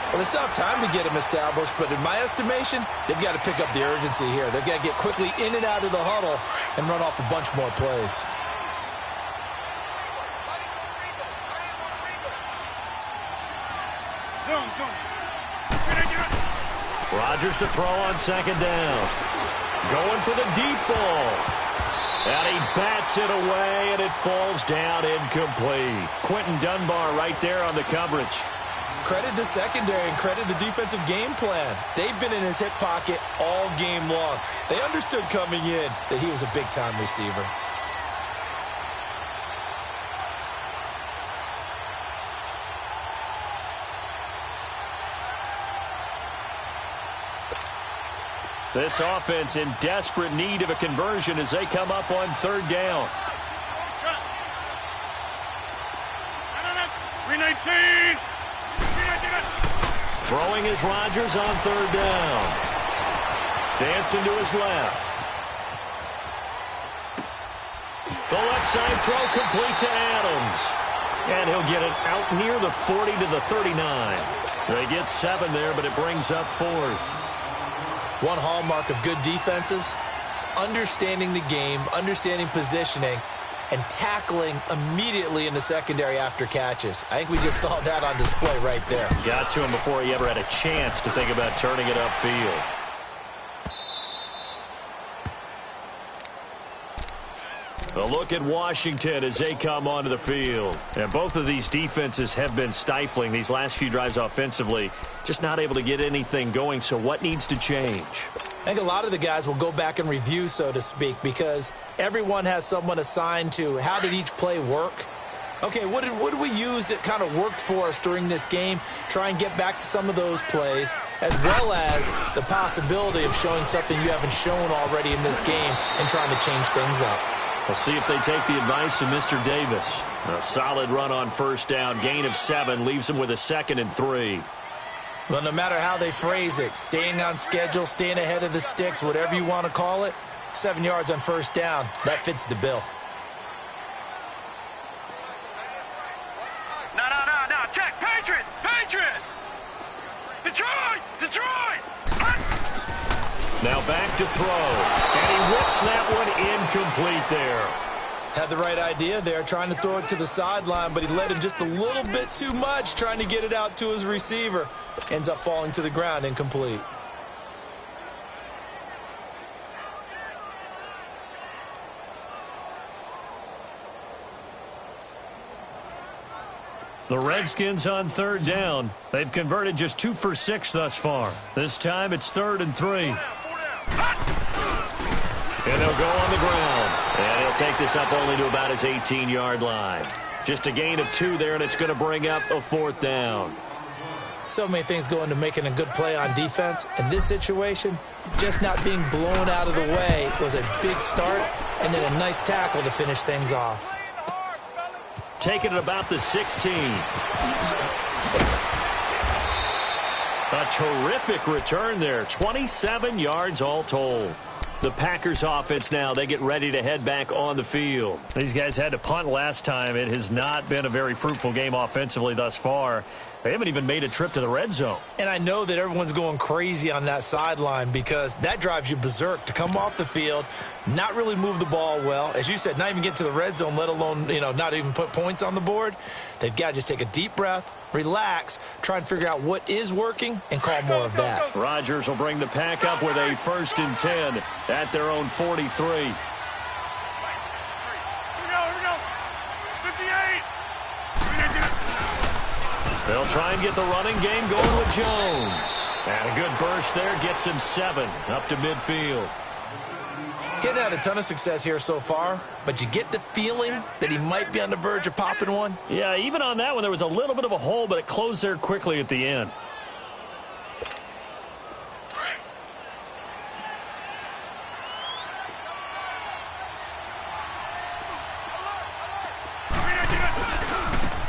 Speaker 2: Well, they still have time to get him established, but in my estimation, they've got to pick up the urgency here. They've got to get quickly in and out of the huddle and run off a bunch more plays.
Speaker 1: Rodgers to throw on second down. Going for the deep ball. And he bats it away, and it falls down incomplete. Quentin Dunbar right there on the coverage.
Speaker 2: Credit the secondary and credit the defensive game plan. They've been in his hip pocket all game long. They understood coming in that he was a big-time receiver.
Speaker 1: This offense in desperate need of a conversion as they come up on third down.
Speaker 3: 319.
Speaker 1: Throwing is Rodgers on third down. Dancing to his left. The left side throw complete to Adams. And he'll get it out near the 40 to the 39. They get 7 there, but it brings up fourth.
Speaker 2: One hallmark of good defenses is understanding the game, understanding positioning, and tackling immediately in the secondary after catches. I think we just saw that on display right there.
Speaker 1: Got to him before he ever had a chance to think about turning it upfield. A look at Washington as they come onto the field. And both of these defenses have been stifling these last few drives offensively. Just not able to get anything going, so what needs to change?
Speaker 2: I think a lot of the guys will go back and review, so to speak, because everyone has someone assigned to how did each play work. Okay, what did we use that kind of worked for us during this game? Try and get back to some of those plays, as well as the possibility of showing something you haven't shown already in this game and trying to change things up.
Speaker 1: We'll see if they take the advice of Mr. Davis. A solid run on first down. Gain of 7 leaves them with a 2nd and 3.
Speaker 2: Well, no matter how they phrase it, staying on schedule, staying ahead of the sticks, whatever you want to call it, 7 yards on first down, that fits the bill.
Speaker 3: No, check, Patriot! Detroit!
Speaker 1: Now back to throw, and he whips that one incomplete there.
Speaker 2: Had the right idea there, trying to throw it to the sideline, but he led him just a little bit too much, trying to get it out to his receiver. Ends up falling to the ground, incomplete.
Speaker 1: The Redskins on 3rd down. They've converted just 2 for 6 thus far. This time it's 3rd and 3. And they'll go on the ground. And he'll take this up only to about his 18-yard line. Just a gain of 2 there, and it's going to bring up a 4th down.
Speaker 2: So many things go into making a good play on defense. In this situation, just not being blown out of the way was a big start, and then a nice tackle to finish things off.
Speaker 1: Taking it about the 16. A terrific return there. 27 yards all told. The Packers offense now, they get ready to head back on the field. These guys had to punt last time. It has not been a very fruitful game offensively thus far. They haven't even made a trip to the red zone.
Speaker 2: And I know that everyone's going crazy on that sideline because that drives you berserk to come off the field, not really move the ball well. As you said, not even get to the red zone, let alone, not even put points on the board. They've got to just take a deep breath, relax, try and figure out what is working, and call more of that.
Speaker 1: Rodgers will bring the pack up with a 1st and 10 at their own 43.
Speaker 3: Here we go. 58.
Speaker 1: They'll try and get the running game going with Jones. And a good burst there gets him 7 up to midfield.
Speaker 2: Getting had a ton of success here so far, but you get the feeling that he might be on the verge of popping one.
Speaker 1: Yeah, even on that one, there was a little bit of a hole, but it closed there quickly at the end.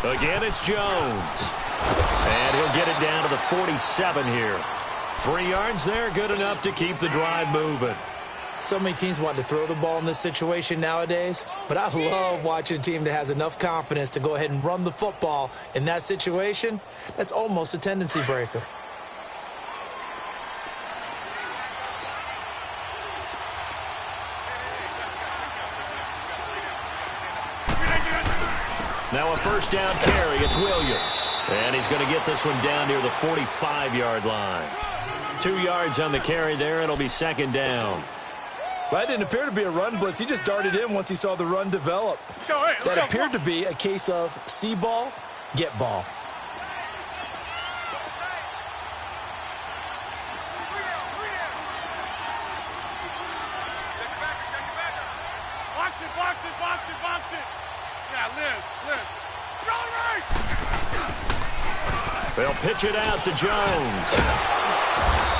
Speaker 1: Again, it's Jones. And he'll get it down to the 47 here. 3 yards there, good enough to keep the drive moving.
Speaker 2: So many teams want to throw the ball in this situation nowadays, but I love watching a team that has enough confidence to go ahead and run the football in that situation. That's almost a tendency breaker.
Speaker 1: Now a 1st down carry. It's Williams. And he's going to get this one down near the 45-yard line. 2 yards on the carry there. It'll be 2nd down.
Speaker 2: Well, that didn't appear to be a run blitz. He just darted in once he saw the run develop. That appeared to be a case of see ball, get ball.
Speaker 3: Box it. Yeah, Liz. Strong right.
Speaker 1: They'll pitch it out to Jones.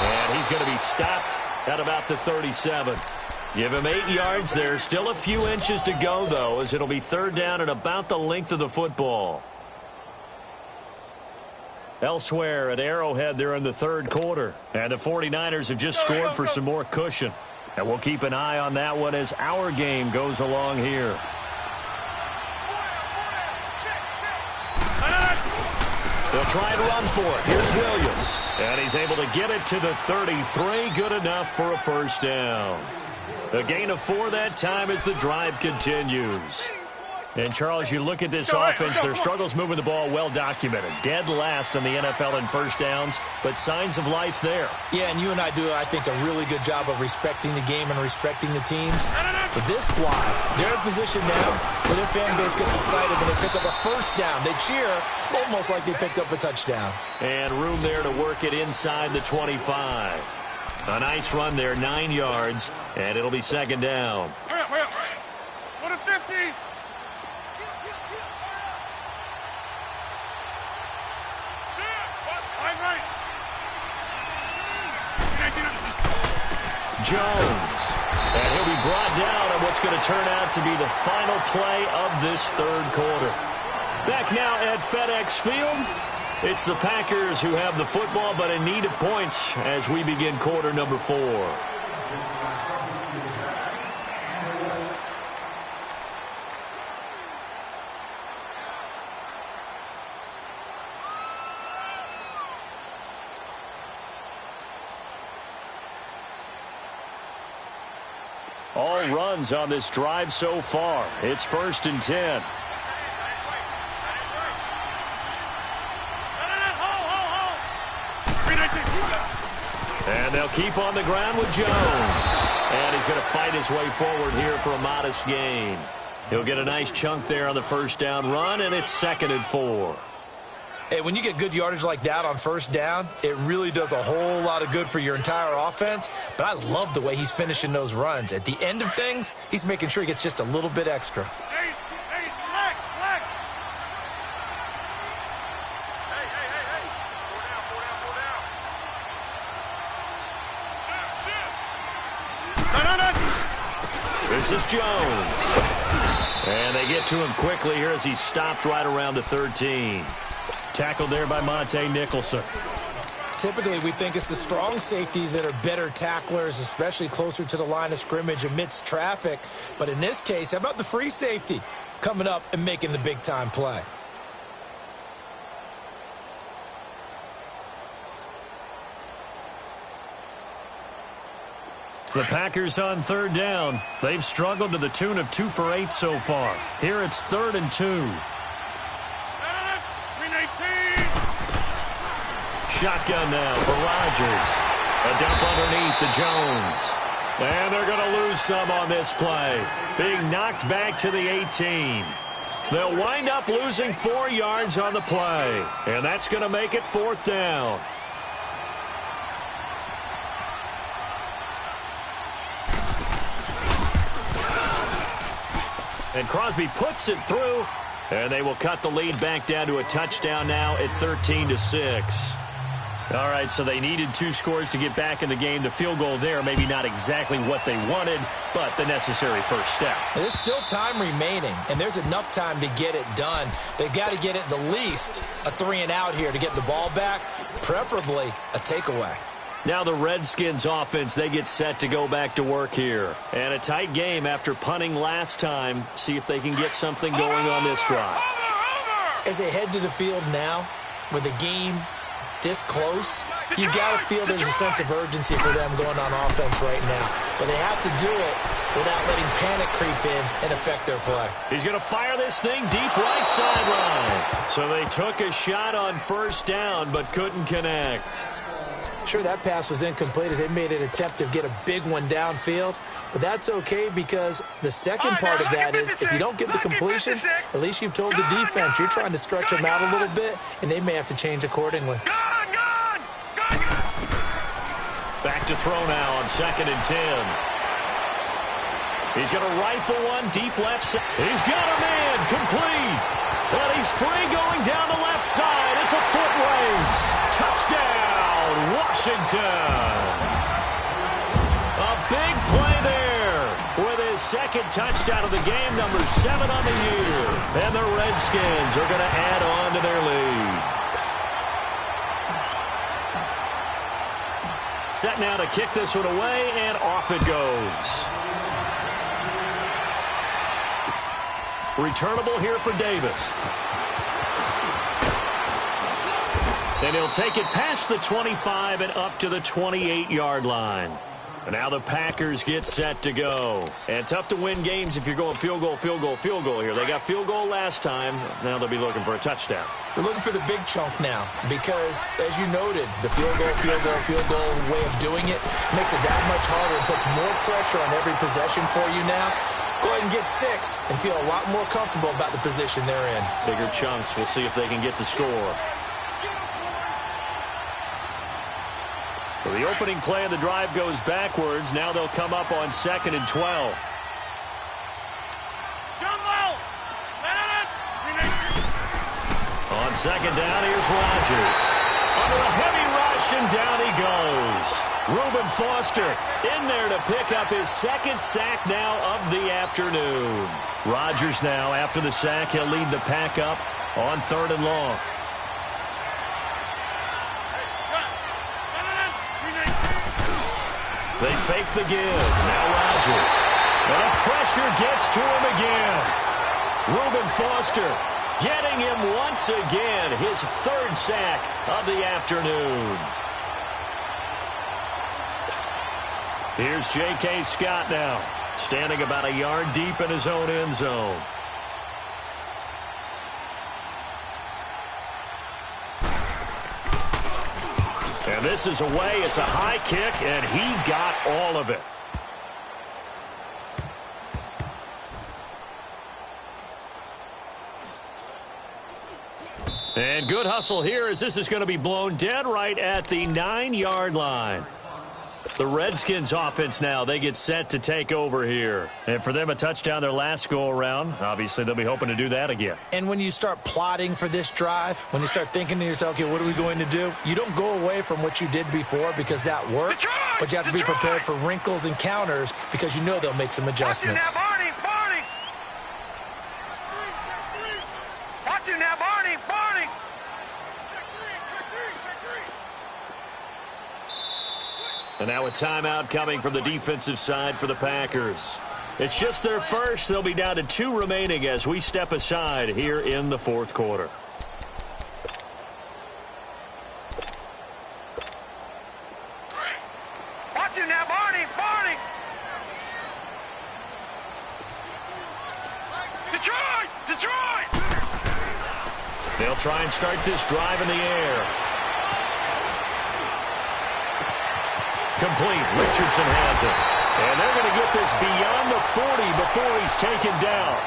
Speaker 1: And he's going to be stopped at about the 37. Give him 8 yards there. Still a few inches to go, though, as it'll be 3rd down and about the length of the football. Elsewhere at Arrowhead, they're in the 3rd quarter. And the 49ers have just scored for some more cushion. And we'll keep an eye on that one as our game goes along here. They'll try and run for it. Here's Williams. And he's able to get it to the 33. Good enough for a 1st down. A gain of 4 that time as the drive continues. And, Charles, you look at this offense, their struggles moving the ball well documented. Dead last in the NFL in first downs, but signs of life there.
Speaker 2: Yeah, and you and I do, I think, a really good job of respecting the game and respecting the teams. But this squad, they're in position now where their fan base gets excited when they pick up a first down. They cheer almost like they picked up a touchdown.
Speaker 1: And room there to work it inside the 25. A nice run there, 9 yards, and it'll be second down.
Speaker 3: Hurry up. Go to 50.
Speaker 1: Jones. And he'll be brought down on what's going to turn out to be the final play of this third quarter. Back now at FedEx Field. It's the Packers who have the football, but in need of points as we begin quarter number 4. All runs on this drive so far. It's 1st and 10. And they'll keep on the ground with Jones. And he's going to fight his way forward here for a modest gain. He'll get a nice chunk there on the first down run, and it's 2nd and 4.
Speaker 2: Hey, when you get good yardage like that on first down, it really does a whole lot of good for your entire offense. But I love the way he's finishing those runs. At the end of things, he's making sure he gets just a little bit extra.
Speaker 3: Hey, relax. Hey.
Speaker 1: This is Jones. And they get to him quickly here as he's stopped right around the 13. Tackled there by Monte Nicholson.
Speaker 2: Typically, we think it's the strong safeties that are better tacklers, especially closer to the line of scrimmage amidst traffic. But in this case, how about the free safety coming up and making the big-time play?
Speaker 1: The Packers on 3rd down. They've struggled to the tune of 2 for 8 so far. Here it's 3rd and 2. Shotgun now for Rodgers. A dump underneath to Jones. And they're going to lose some on this play. Being knocked back to the 18. They'll wind up losing 4 yards on the play. And that's going to make it 4th down. And Crosby puts it through. And they will cut the lead back down to a touchdown now at 13-6. All right, so they needed 2 scores to get back in the game. The field goal there, maybe not exactly what they wanted, but the necessary first step.
Speaker 2: There's still time remaining, and there's enough time to get it done. They've got to get at the least a 3-and-out here to get the ball back, preferably a takeaway.
Speaker 1: Now the Redskins offense, they get set to go back to work here. And a tight game after punting last time. See if they can get something going on this drive.
Speaker 2: As they head to the field now, with the game this close, you got to feel there's a sense of urgency for them going on offense right now. But they have to do it without letting panic creep in and affect their play.
Speaker 1: He's going to fire this thing deep right sideline. So they took a shot on 1st down but couldn't connect.
Speaker 2: Sure, that pass was incomplete as they made an attempt to get a big one downfield. But that's okay because the second part of that is if you don't get the completion, at least you've told the defense you're trying to stretch them out a little bit, and they may have to change accordingly.
Speaker 1: Back to throw now on 2nd and 10. He's going to rifle one deep left side. He's got a man complete. And he's free going down the left side. It's a foot race. Touchdown, Washington. A big play there with his 2nd touchdown of the game, number 7 on the year. And the Redskins are going to add on to their lead. Set now to kick this one away, and off it goes. Returnable here for Davis. And he'll take it past the 25 and up to the 28-yard line. And now the Packers get set to go. And tough to win games if you're going field goal, field goal, field goal here. They got field goal last time. Now they'll be looking for a touchdown.
Speaker 2: They're looking for the big chunk now because, as you noted, the field goal, field goal, field goal way of doing it makes it that much harder and puts more pressure on every possession for you now. Go ahead and get 6 and feel a lot more comfortable about the position they're in.
Speaker 1: Bigger chunks. We'll see if they can get the score. So the opening play of the drive goes backwards. Now they'll come up on 2nd and 12. On 2nd down, here's Rodgers. Under a heavy rush, and down he goes. Reuben Foster in there to pick up his 2nd sack now of the afternoon. Rodgers now, after the sack, he'll lead the pack up on 3rd and long. They fake the give. Now Rodgers. And the pressure gets to him again. Reuben Foster getting him once again. His 3rd sack of the afternoon. Here's J.K. Scott now. Standing about a yard deep in his own end zone. And this is away. It's a high kick, and he got all of it. And good hustle here as this is going to be blown dead right at the 9-yard line. The Redskins offense now, they get set to take over here. And for them, a touchdown their last go-around. Obviously, they'll be hoping to do that again.
Speaker 2: And when you start plotting for this drive, when you start thinking to yourself, okay, what are we going to do? You don't go away from what you did before because that worked. But you have to be prepared for wrinkles and counters because you know they'll make some adjustments.
Speaker 3: Watch it now, Barney.
Speaker 1: And now a timeout coming from the defensive side for the Packers. It's just their first. They'll be down to 2 remaining as we step aside here in the 4th quarter.
Speaker 3: Watch it now, Barney. Detroit!
Speaker 1: They'll try and start this drive in the air. Complete. Richardson has it. And they're going to get this beyond the 40 before he's taken down.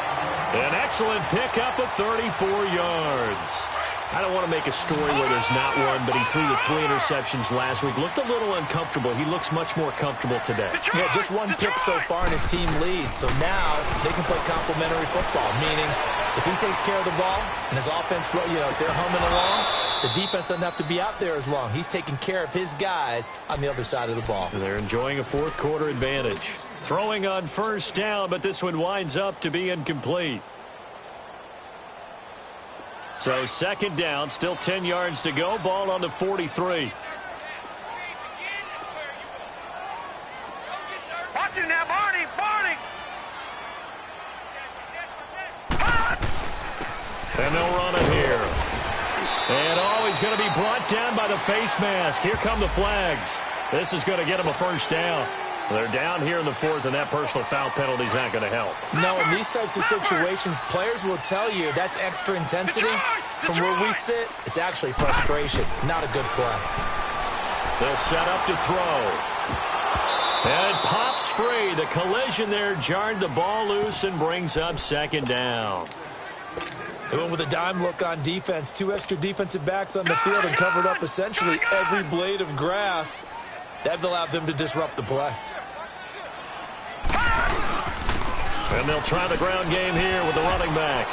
Speaker 1: An excellent pickup of 34 yards. I don't want to make a story where there's not one, but he threw the 3 interceptions last week. Looked a little uncomfortable. He looks much more comfortable today.
Speaker 2: Yeah, just 1 pick so far and his team leads. So now they can play complementary football, meaning if he takes care of the ball and his offense, if they're humming along, the defense doesn't have to be out there as long. He's taking care of his guys on the other side of the ball.
Speaker 1: And they're enjoying a 4th quarter advantage. Throwing on 1st down, but this one winds up to be incomplete. So 2nd down, still 10 yards to go. Ball on the 43.
Speaker 3: Watch it now, Barney.
Speaker 1: And they'll run it here. And he's going to be brought down by the face mask. Here come the flags. This is going to get him a 1st down. They're down here in the 4th, and that personal foul penalty is not going to help.
Speaker 2: No, in these types of situations, players will tell you that's extra intensity. From where we sit, it's actually frustration. Not a good play.
Speaker 1: They'll set up to throw. And it pops free. The collision there jarred the ball loose and brings up 2nd down.
Speaker 2: They went with a dime look on defense. 2 extra defensive backs on the field and covered up essentially every blade of grass. That allowed them to disrupt the play.
Speaker 1: And they'll try the ground game here with the running back.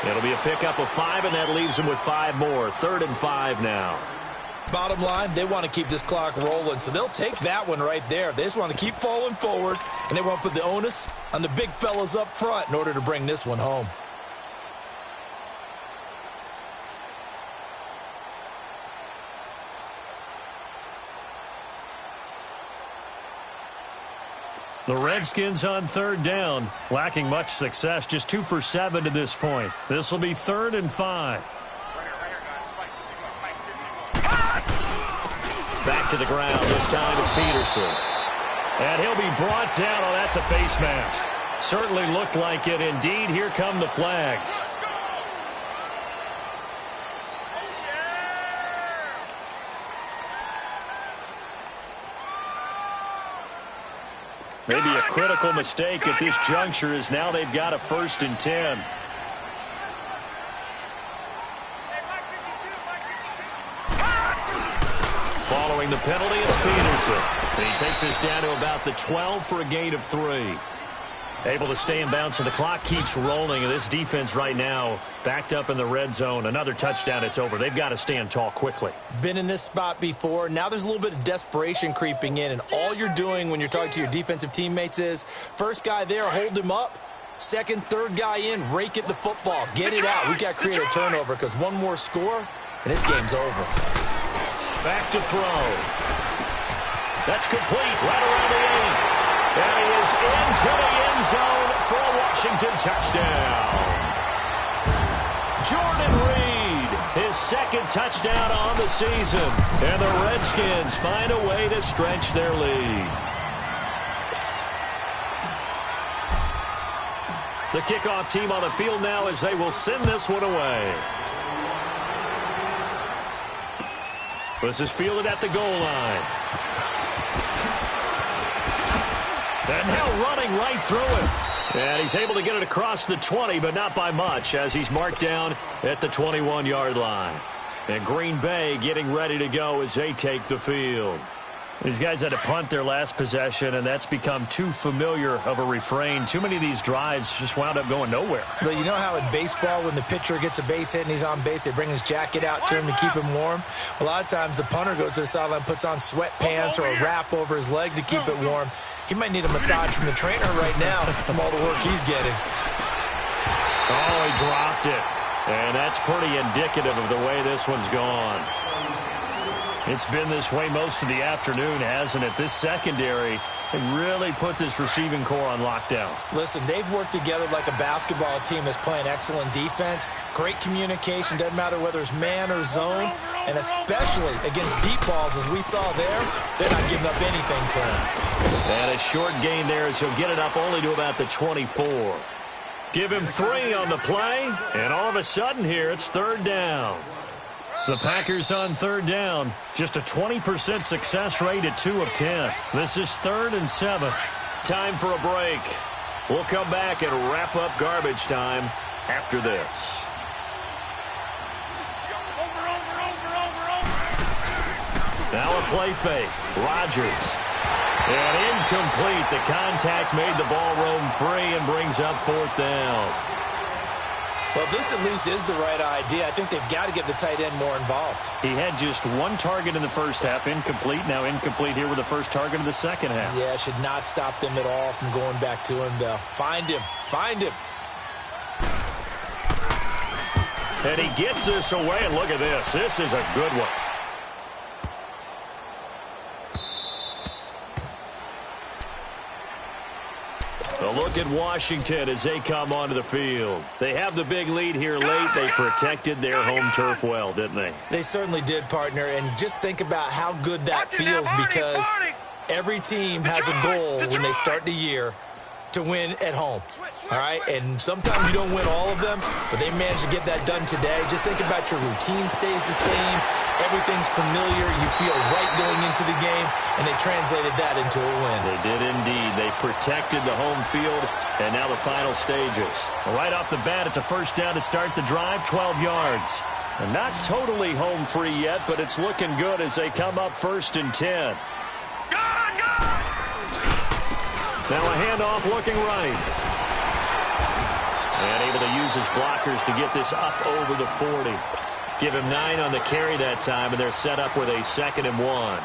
Speaker 1: It'll be a pickup of 5, and that leaves them with 5 more. 3rd and 5 now.
Speaker 2: Bottom line, they want to keep this clock rolling, so they'll take that one right there. They just want to keep falling forward, and they want to put the onus on the big fellas up front in order to bring this one home.
Speaker 1: The Redskins on 3rd down, lacking much success, just 2 for 7 to this point. This will be 3rd and 5. Back to the ground. This time it's Peterson. And he'll be brought down. Oh, that's a face mask. Certainly looked like it. Indeed, here come the flags. Maybe a critical mistake at this juncture is now they've got a 1st and 10. Following the penalty, it's Peterson. And he takes us down to about the 12 for a gain of 3. Able to stay in bounds, and the clock keeps rolling. And this defense right now backed up in the red zone. Another touchdown, it's over. They've got to stand tall quickly.
Speaker 2: Been in this spot before. Now there's a little bit of desperation creeping in, and all you're doing when you're talking to your defensive teammates is first guy there, hold him up. Second, third guy in, rake at the football. Get it out. We've got to create a turnover because one more score, and this game's over.
Speaker 1: Back to throw. That's complete right around the 8. And he is into the end zone for a Washington touchdown. Jordan Reed, his 2nd touchdown on the season. And the Redskins find a way to stretch their lead. The kickoff team on the field now as they will send this one away. This is fielded at the goal line. And now running right through him. And he's able to get it across the 20, but not by much, as he's marked down at the 21-yard line. And Green Bay getting ready to go as they take the field. These guys had to punt their last possession, and that's become too familiar of a refrain. Too many of these drives just wound up going nowhere.
Speaker 2: But you know how in baseball, when the pitcher gets a base hit and he's on base, they bring his jacket out to him to keep him warm? A lot of times the punter goes to the sideline, puts on sweatpants or a wrap over his leg to keep it warm. He might need a massage from the trainer right now from all the work he's getting.
Speaker 1: Oh, he dropped it. And that's pretty indicative of the way this one's gone. It's been this way most of the afternoon, hasn't it? This secondary really put this receiving core on lockdown.
Speaker 2: Listen, they've worked together like a basketball team that's playing excellent defense. Great communication, doesn't matter whether it's man or zone. And especially against deep balls, as we saw there, they're not giving up anything to him.
Speaker 1: And a short gain there as he'll get it up only to about the 24. Give him 3 on the play, and all of a sudden here it's 3rd down. The Packers on 3rd down. Just a 20% success rate at 2 of 10. This is 3rd and 7. Time for a break. We'll come back and wrap up garbage time after this. Now a play fake. Rodgers. And incomplete. The contact made the ball roam free and brings up 4th down.
Speaker 2: Well, this at least is the right idea. I think they've got to get the tight end more involved.
Speaker 1: He had just 1 target in the first half, incomplete. Now incomplete here with the first target of the second half.
Speaker 2: Yeah, should not stop them at all from going back to him, though. Find him. Find him.
Speaker 1: And he gets this away, and look at this. This is a good one. A look at Washington as they come onto the field. They have the big lead here late. They protected their home turf well, didn't they?
Speaker 2: They certainly did, partner. And just think about how good that feels, because every team has a goal when they start the year to win at home. All right? And sometimes you don't win all of them, but they managed to get that done today. Just think about your routine stays the same. Everything's familiar. You feel right going into the game, and they translated that into a win.
Speaker 1: They did indeed. They protected the home field, and now the final stages. Right off the bat, it's a 1st down to start the drive, 12 yards. And not totally home free yet, but it's looking good as they come up 1st and 10. Now a handoff looking right. And able to use his blockers to get this up over the 40. Give him 9 on the carry that time, and they're set up with a 2nd and 1.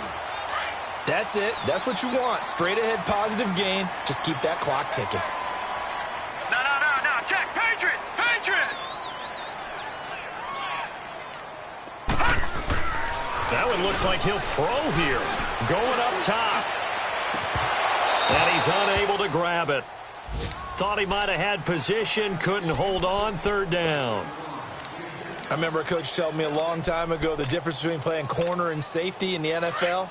Speaker 2: That's it. That's what you want. Straight ahead positive gain. Just keep that clock ticking.
Speaker 3: No. Check. Patriot.
Speaker 1: That one looks like he'll throw here. Going up top. And he's unable to grab it. Thought he might have had position. Couldn't hold on. 3rd down.
Speaker 2: I remember a coach telling me a long time ago the difference between playing corner and safety in the NFL.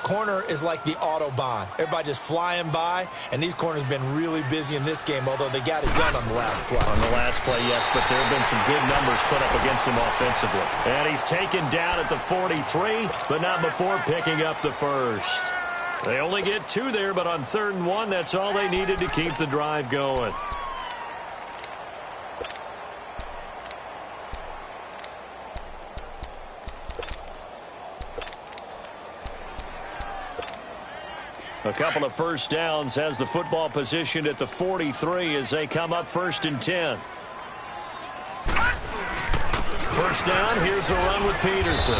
Speaker 2: Corner is like the Autobahn. Everybody just flying by, and these corners have been really busy in this game, although they got it done on the last play.
Speaker 1: On the last play, yes, but there have been some good numbers put up against him offensively. And he's taken down at the 43, but not before picking up the first. They only get 2 there, but on 3rd and 1, that's all they needed to keep the drive going. A couple of first downs, has the football positioned at the 43 as they come up 1st and 10. First down, here's a run with Peterson.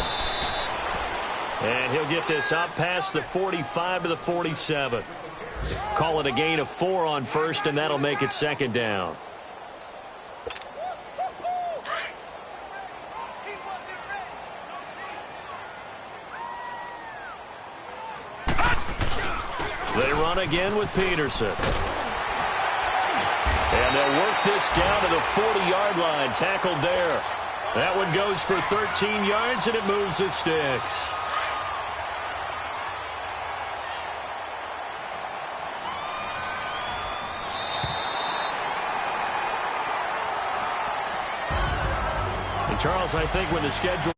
Speaker 1: And he'll get this up past the 45 to the 47. Call it a gain of 4 on 1st, and that'll make it 2nd down. They run again with Peterson. And they'll work this down to the 40-yard line, tackled there. That one goes for 13 yards, and it moves the sticks. And Charles, I think when the schedule